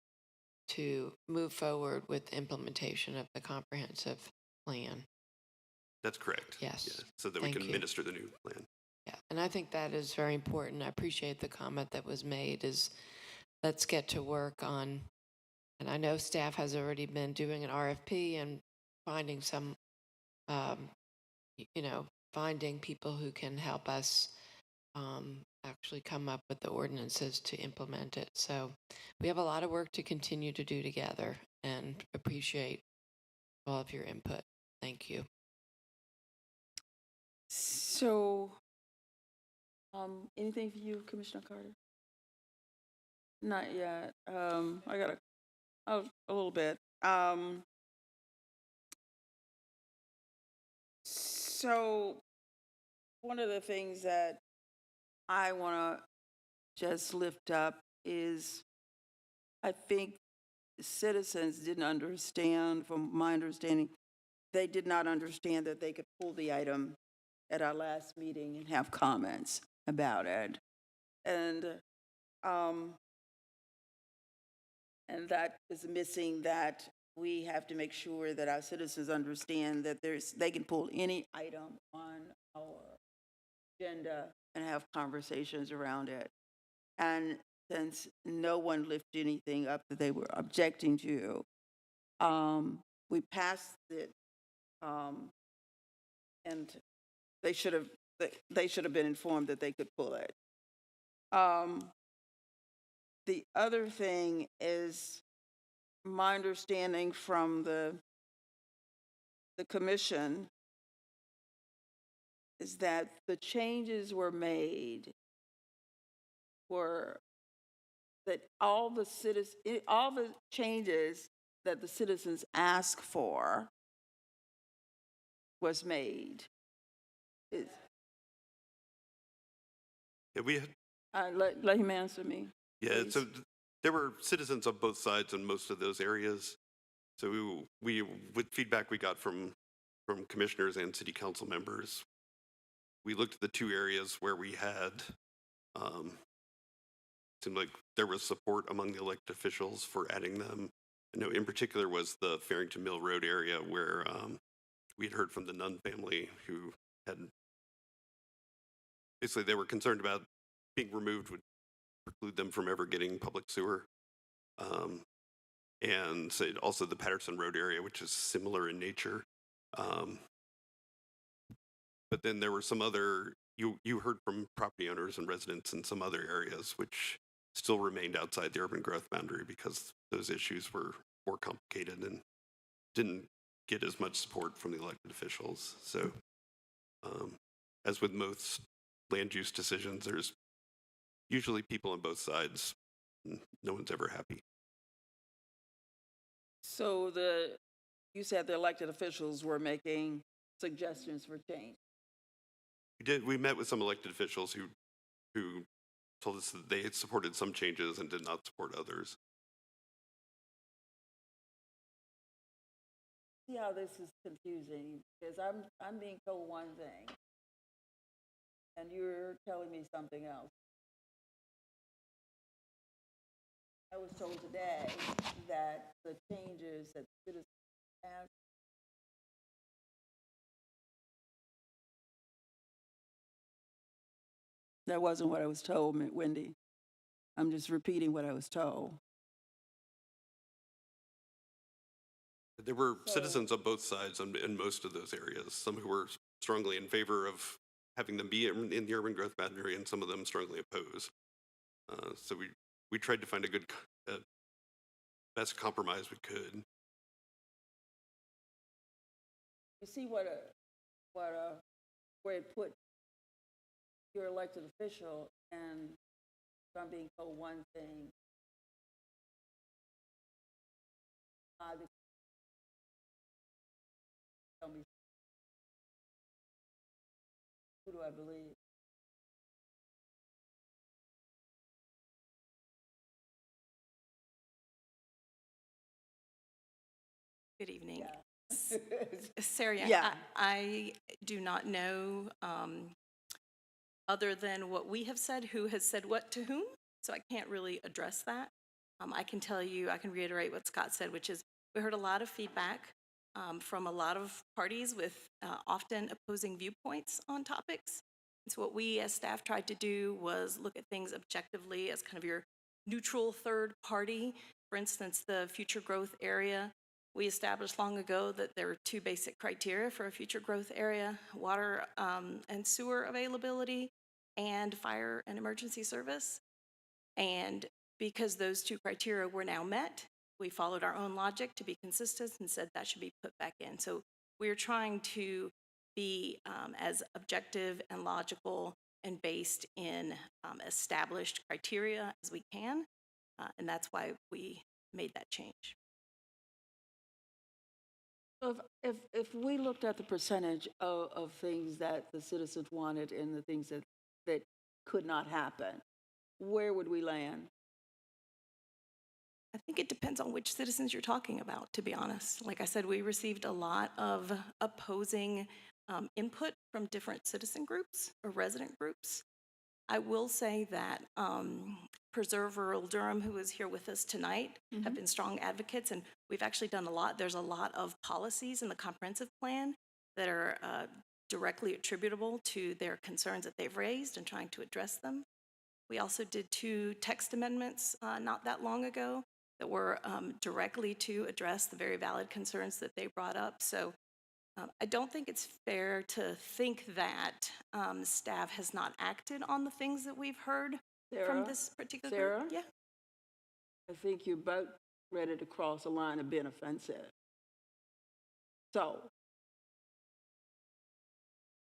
to move forward with implementation of the comprehensive plan. That's correct. Yes. Yeah, so that we Thank can you. administer the new plan. Yeah, and I think that is very important. I appreciate the comment that was made is let's get to work on, and I know staff has already been doing an RFP and finding some, finding people who can help us actually come up with the ordinances to implement it. So we have a lot of work to continue to do together, and appreciate all of your input. Thank you. So, anything for you, Commissioner Carter? Not yet. I got a little bit. So, one of the things that I want to just lift up is I think citizens didn't understand, from my understanding, they did not understand that they could pull the item at our last meeting and have comments about it. And that is missing, that we have to make sure that our citizens understand that they can pull any item on our agenda and have conversations around it. And since no one lifted anything up that they were objecting to, we passed it, and they should have been informed that they could pull it. The other thing is, my understanding from the commission is that the changes were made were that all the changes that the citizens asked for was made. Yeah, we had, Let him answer me. yeah, please. so there were citizens on both sides in most of those areas. So we with feedback we got from commissioners and city council members, we looked at the two areas where we had, seemed like there was support among the elected officials for adding them. I know in particular was the Farrington Mill Road area where we had heard from the Nunn family who had, basically they were concerned about being removed would preclude them from ever getting public sewer. And so also the Patterson Road area, which is similar in nature. But then there were some other, you heard from property owners and residents in some other areas, which still remained outside the urban growth boundary because those issues were more complicated and didn't get as much support from the elected officials. So as with most land use decisions, there's usually people on both sides. No one's ever happy. So you said the elected officials were making suggestions for change. We met with some elected officials who told us that they had supported some changes and did not support others. See how this is confusing, because I'm being told one thing, and you're telling me something else. I was told today that the changes that citizens have. That wasn't what I was told, Wendy. I'm just repeating what I was told. There were citizens on both sides in most of those areas, some who were strongly in favor of having them be in the urban growth boundary and some of them strongly opposed. So we tried to find a good, best compromise we could. You see where it put your elected official, and I'm being told one thing. Tell me, who do I believe? Good evening. Sarah Young, Yeah. I do not know, other than what we have said, who has said what to whom, so I can't really address that. I can tell you, I can reiterate what Scott said, which is we heard a lot of feedback from a lot of parties with often opposing viewpoints on topics. And so what we as staff tried to do was look at things objectively as kind of your neutral third party. For instance, the future growth area We established long ago that there are two basic criteria for a future growth area: water and sewer availability and fire and emergency service. And because those two criteria were now met, we followed our own logic to be consistent and said that should be put back in. So we're trying to be as objective and logical and based in established criteria as we can, and that's why we made that change. So if we looked at the percentage of things that the citizens wanted and the things that could not happen, where would we land? I think it depends on which citizens you're talking about, to be honest. Like I said, we received a lot of opposing input from different citizen groups or resident groups. I will say that Preserve Rural Durham, who is here with us tonight, have been strong advocates, and we've actually done a lot. There's a lot of policies in the comprehensive plan that are directly attributable to their concerns that they've raised and trying to address them. We also did 2 text amendments not that long ago that were directly to address the very valid concerns that they brought up. So I don't think it's fair to think that staff has not acted on the things that we've heard from this particular group. Yeah. I think you're about ready to cross a line of being offensive. So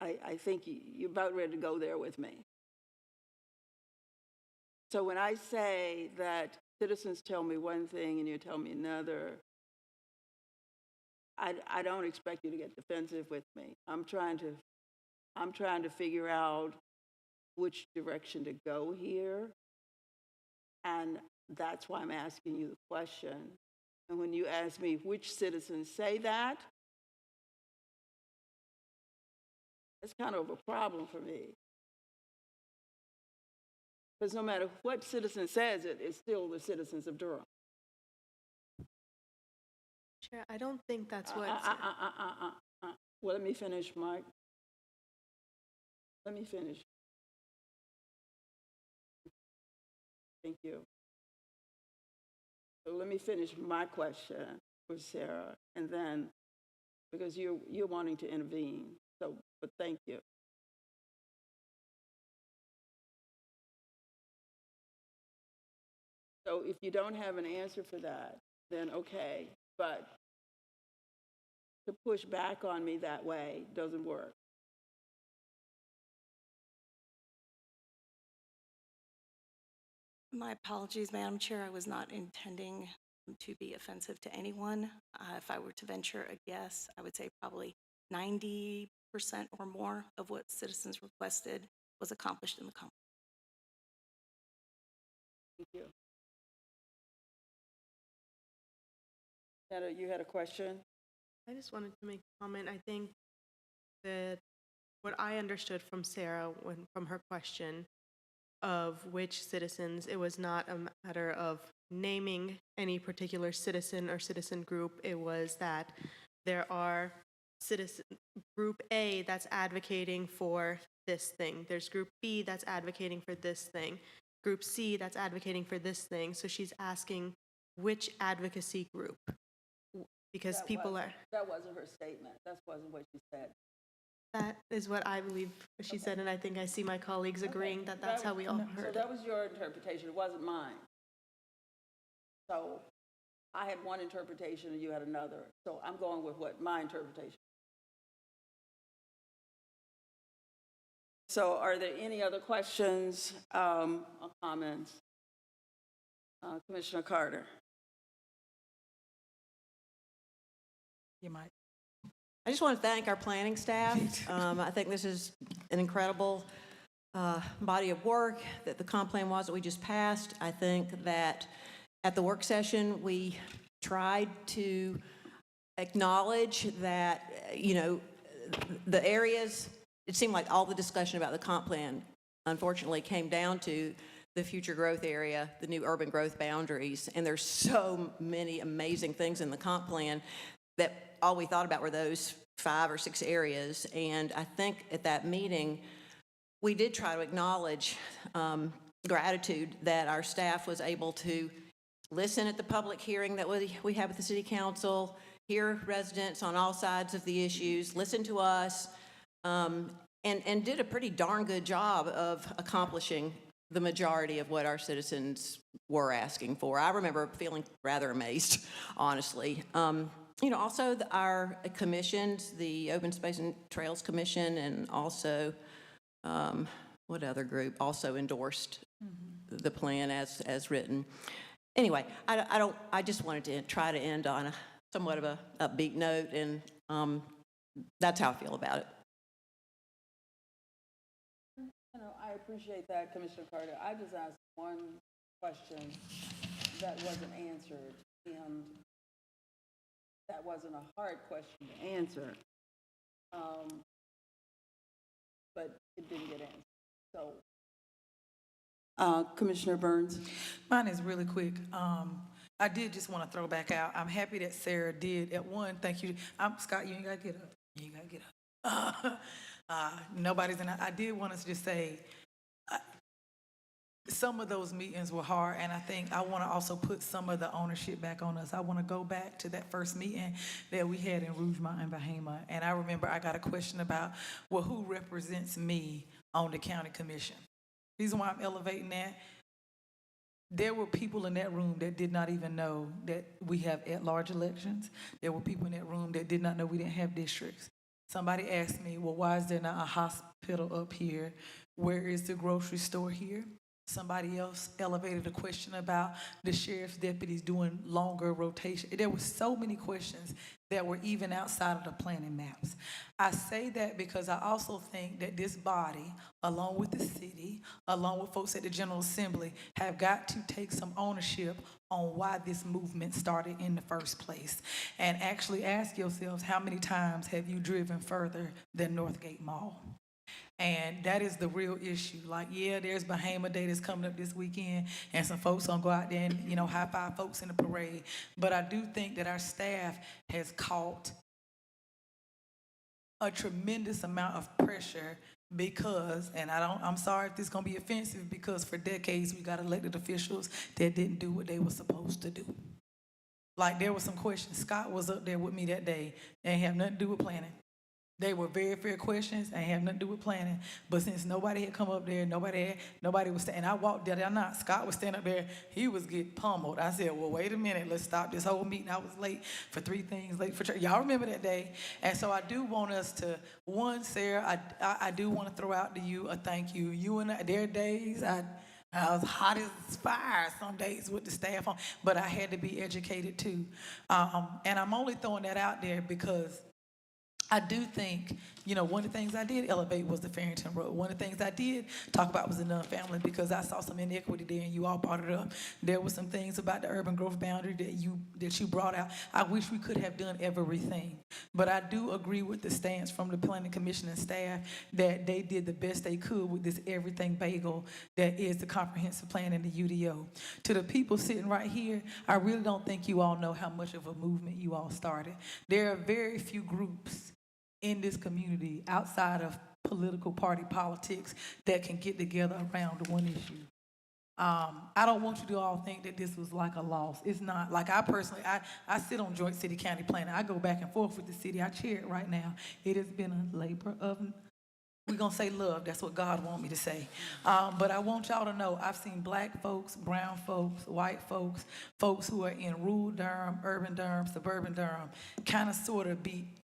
I think you're about ready to go there with me. So when I say that citizens tell me one thing and you tell me another, I don't expect you to get defensive with me. I'm trying to figure out which direction to go here. And that's why I'm asking you the question. And when you ask me which citizens say that, it's kind of a problem for me. Because no matter what citizen says it, it's still the citizens of Durham. Chair, I don't think that's what... Well, let me finish, Mike. Let me finish. Thank you. So let me finish my question with Sarah, and then, because you're wanting to intervene, so, but thank you. So if you don't have an answer for that, then okay, but to push back on me that way doesn't work. My apologies, Madam Chair. I was not intending to be offensive to anyone. If I were to venture a guess, I would say probably 90% or more of what citizens requested was accomplished in the conference. Thank you. You had a question? I just wanted to make a comment. I think that what I understood from Sarah from her question of which citizens, it was not a matter of naming any particular citizen or citizen group. It was that there are group A that's advocating for this thing. There's group B that's advocating for this thing. Group C that's advocating for this thing. So she's asking which advocacy group, because people are... That wasn't her statement. That wasn't what she said. That is what I believe she said, and I think I see my colleagues agreeing that that's how we all heard it. So that was your interpretation. It wasn't mine. So I had one interpretation and you had another. So I'm going with what my interpretation. So are there any other questions or comments? Commissioner Carter. You might. I just want to thank our planning staff. I think this is an incredible body of work that the comp plan was that we just passed. I think that at the work session, we tried to acknowledge that, you know, the areas, it seemed like all the discussion about the comp plan unfortunately came down to the future growth area, the new urban growth boundaries. And there's so many amazing things in the comp plan that all we thought about were those 5 or 6 areas. And I think at that meeting, we did try to acknowledge gratitude that our staff was able to listen at the public hearing that we have at the city council, hear residents on all sides of the issues, listen to us, and did a pretty darn good job of accomplishing the majority of what our citizens were asking for. I remember feeling rather amazed, honestly. Also our commissions, the Open Space and Trails Commission, and also, what other group also endorsed the plan as written. Anyway, I just wanted to try to end on somewhat of a upbeat note, and that's how I feel about it. I appreciate that, Commissioner Carter. I just asked one question that wasn't answered, and that wasn't a hard question to answer, but it didn't get answered. So, Commissioner Burns? Mine is really quick. I did just want to throw back out. I'm happy that Sarah did. At one, thank you. Scott, you ain't got to get up. You ain't got to get up. Nobody's in. I did want to just say, some of those meetings were hard, and I think I want to also put some of the ownership back on us. I want to go back to that first meeting that we had in Rougemont and Bahama, and I remember I got a question about, well, who represents me on the county commission? Reason why I'm elevating that, there were people in that room that did not even know that we have at-large elections. There were people in that room that did not know we didn't have districts. Somebody asked me, well, why is there not a hospital up here? Where is the grocery store here? Somebody else elevated a question about the sheriff's deputies doing longer rotation. There were so many questions that were even outside of the planning maps. I say that because I also think that this body, along with the city, along with folks at the General Assembly, have got to take some ownership on why this movement started in the first place. And actually ask yourselves, how many times have you driven further than Northgate Mall? And that is the real issue. Like, yeah, there's Bahama Day that's coming up this weekend, and some folks gonna go out there and, high five folks in the parade. But I do think that our staff has caught a tremendous amount of pressure because, and I'm sorry if this is gonna be offensive, because for decades we got elected officials that didn't do what they were supposed to do. Like, there were some questions. Scott was up there with me that day. They ain't have nothing to do with planning. They were very fair questions and have nothing to do with planning. But since nobody had come up there, nobody was standing. And I walked there, Scott was standing up there, he was getting pummeled. I said, well, wait a minute, let's stop this whole meeting. I was late for 3 things, late for church. Y'all remember that day? And so I do want us to, Sarah, I do want to throw out to you a thank you. You and there are days I was hot as fire some days with the staff on, but I had to be educated too. And I'm only throwing that out there because I do think, one of the things I did elevate was the Farrington Road. One of the things I did talk about was the Nunn family, because I saw some inequity there and you all brought it up. There were some things about the urban growth boundary that you brought out. I wish we could have done everything. But I do agree with the stance from the Planning Commission and staff that they did the best they could with this everything bagel that is the comprehensive plan and the UDO. To the people sitting right here, I really don't think you all know how much of a movement you all started. There are very few groups in this community outside of political party politics that can get together around one issue. I don't want you to all think that this was like a loss. It's not. Like, I personally, I sit on joint city county planning. I go back and forth with the city. I chair it right now. It has been a labor of, we're going to say love. That's what God wants me to say. But I want y'all to know I've seen black folks, brown folks, white folks, folks who are in rural Durham, urban Durham, suburban Durham, kind of sort of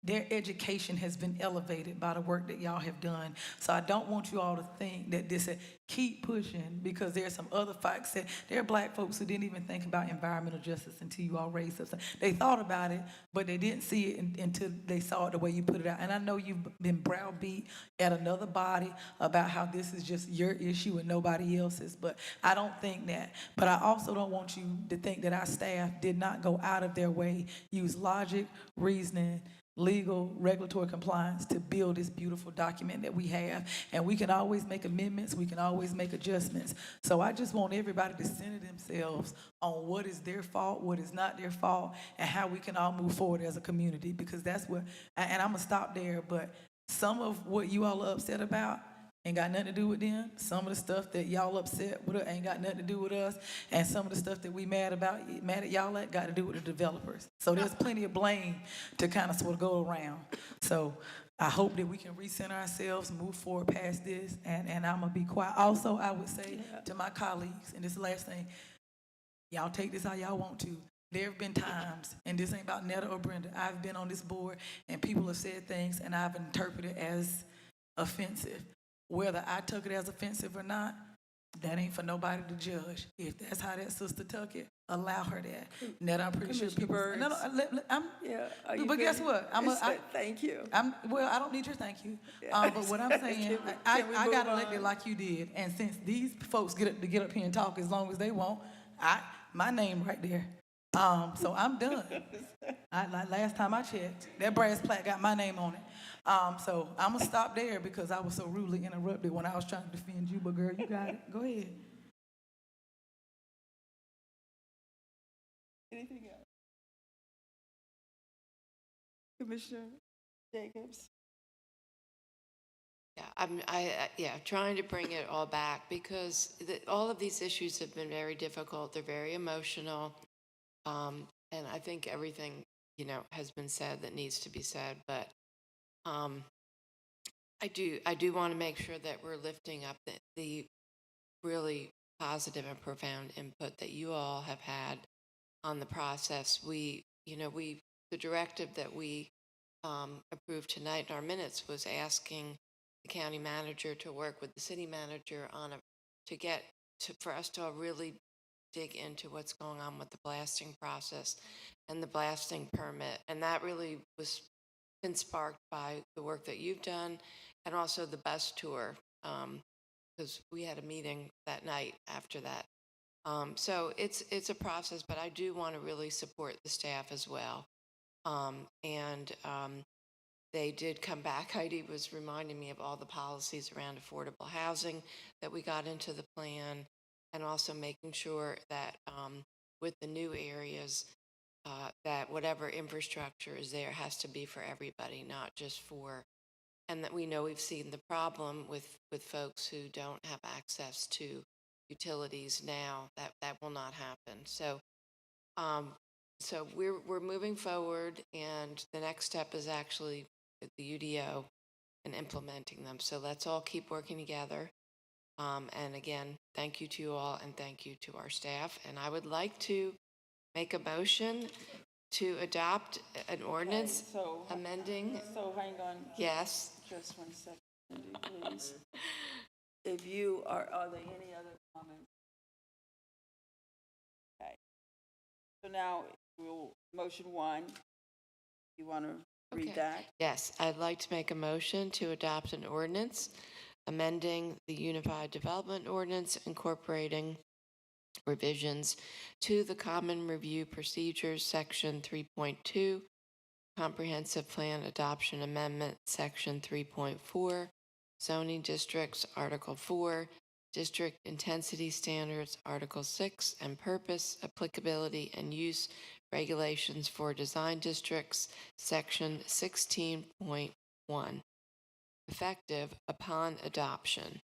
their education has been elevated by the work that y'all have done. So I don't want you all to think that this keep pushing, because there's some other folks that there are black folks who didn't even think about environmental justice until you all raised up. They thought about it, but they didn't see it until they saw it the way you put it out. And I know you've been browbeat at another body about how this is just your issue and nobody else's, but I don't think that. But I also don't want you to think that our staff did not go out of their way, use logic, reasoning, legal, regulatory compliance to build this beautiful document that we have. And we can always make amendments, we can always make adjustments. So I just want everybody to center themselves on what is their fault, what is not their fault, and how we can all move forward as a community, because that's what, and I'm gonna stop there, but some of what you all are upset about, ain't got nothing to do with them. Some of the stuff that y'all upset with ain't got nothing to do with us. And some of the stuff that we mad at y'all at, got to do with the developers. So there's plenty of blame to kind of sort of go around. So I hope that we can recenter ourselves, move forward past this, and I'm gonna be quiet. Also, I would say to my colleagues, and this is the last thing, y'all take this how y'all want to. There have been times, and this ain't about Netta or Brenda, I've been on this board and people have said things and I've interpreted as offensive. Whether I took it as offensive or not, that ain't for nobody to judge. If that's how that sister took it, allow her that. Netta, I'm pretty sure people. No, but guess what? Thank you. Well, I don't need your thank you. But what I'm saying, I got elected like you did, and since these folks get up here and talk as long as they want, my name right there. So I'm done. Last time I checked, that brass plaque got my name on it. So I'm gonna stop there because I was so rudely interrupted when I was trying to defend you. But girl, you got it. Go ahead. Anything else? Commissioner Jacobs? Yeah, trying to bring it all back because all of these issues have been very difficult. They're very emotional. And I think everything, has been said that needs to be said, but I do want to make sure that we're lifting up the really positive and profound input that you all have had on the process. The directive that we approved tonight in our minutes was asking the county manager to work with the city manager for us to really dig into what's going on with the blasting process and the blasting permit. And that really was been sparked by the work that you've done and also the bus tour, because we had a meeting that night after that. So it's a process, but I do want to really support the staff as well. They did come back. Heidi was reminding me of all the policies around affordable housing that we got into the plan, and also making sure that with the new areas, that whatever infrastructure is there has to be for everybody, not just for, and that we know we've seen the problem with folks who don't have access to utilities now. That will not happen. So we're moving forward, and the next step is actually the UDO and implementing them. So let's all keep working together. And again, thank you to you all, and thank you to our staff. And I would like to make a motion to adopt an ordinance amending. So hang on. Yes. Just 1 second, please. Are there any other comments? Okay. So now motion 1. You want to read that? Yes, I'd like to make a motion to adopt an ordinance amending the Unified Development Ordinance, incorporating revisions to the Common Review Procedures, Section 3.2, Comprehensive Plan Adoption Amendment, Section 3.4, Zoning Districts, Article 4, District Intensity Standards, Article 6, and Purpose, Applicability, and Use Regulations for Design Districts, Section 16.1, effective upon adoption.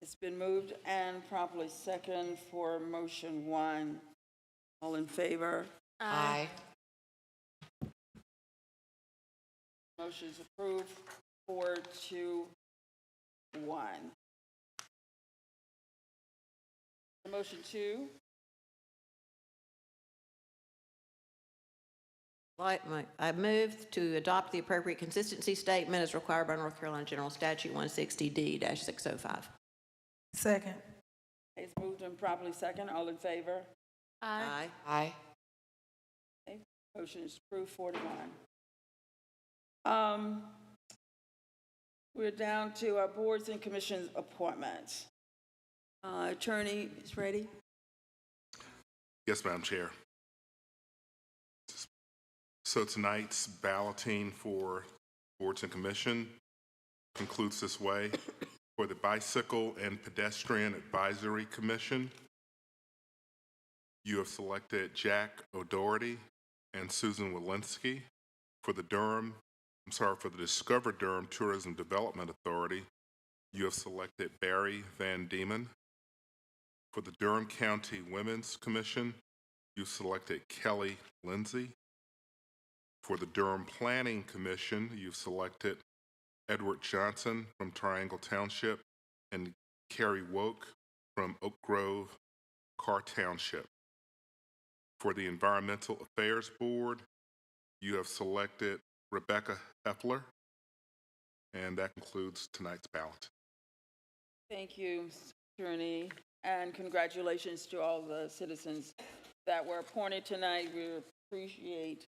It's been moved and properly second for motion 1. All in favor? Aye. Motion is approved 4-1. Motion 2. I move to adopt the appropriate consistency statement as required by North Carolina General Statute 160D-605. Second. It's moved and properly second. All in favor? Aye. Aye. Okay. Motion is approved 4-1. We're down to our boards and commissions appointments. Attorney is ready. Yes, Madam Chair. So tonight's balloting for boards and commission concludes this way. For the Bicycle and Pedestrian Advisory Commission, you have selected Jack O'Doherty and Susan Walensky. For the Durham For the Discover Durham Tourism Development Authority, you have selected Barry Van Diemen. For the Durham County Women's Commission, you've selected Kelly Lindsay. For the Durham Planning Commission, you've selected Edward Johnson from Triangle Township and Carrie Woke from Oak Grove, Carr Township. For the Environmental Affairs Board, you have selected Rebecca Heffler, and that concludes tonight's ballot. Thank you, Mr. Attorney, and congratulations to all the citizens that were appointed tonight. We appreciate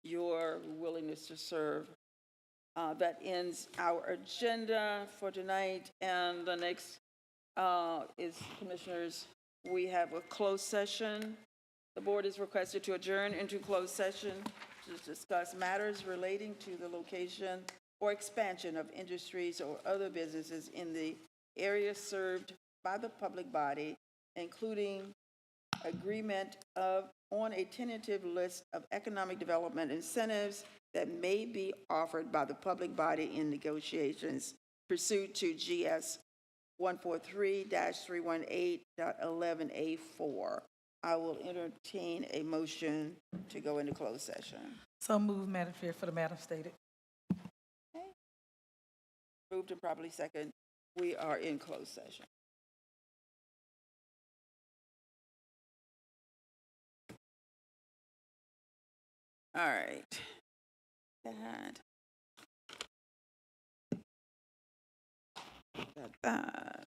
your willingness to serve. That ends our agenda for tonight, and the next is, Commissioners, we have a closed session. The board is requested to adjourn into closed session to discuss matters relating to the location or expansion of industries or other businesses in the area served by the public body, including agreement on a tentative list of economic development incentives that may be offered by the public body in negotiations pursuant to GS 143-318.11A4. I will entertain a motion to go into closed session. So move, Madam Chair, for the matter stated. Moved and properly second. We are in closed session. All right. That.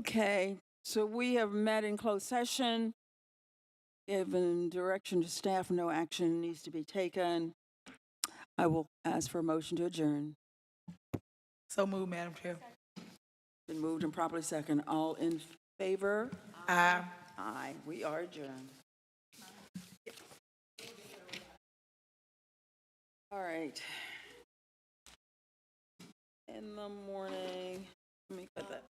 Okay, so we have met in closed session. Given direction to staff, no action needs to be taken. I will ask for a motion to adjourn. So moved, Madam Chair. Been moved and properly second. All in favor? Aye. Aye. We are adjourned. All right. In the morning, let me put that.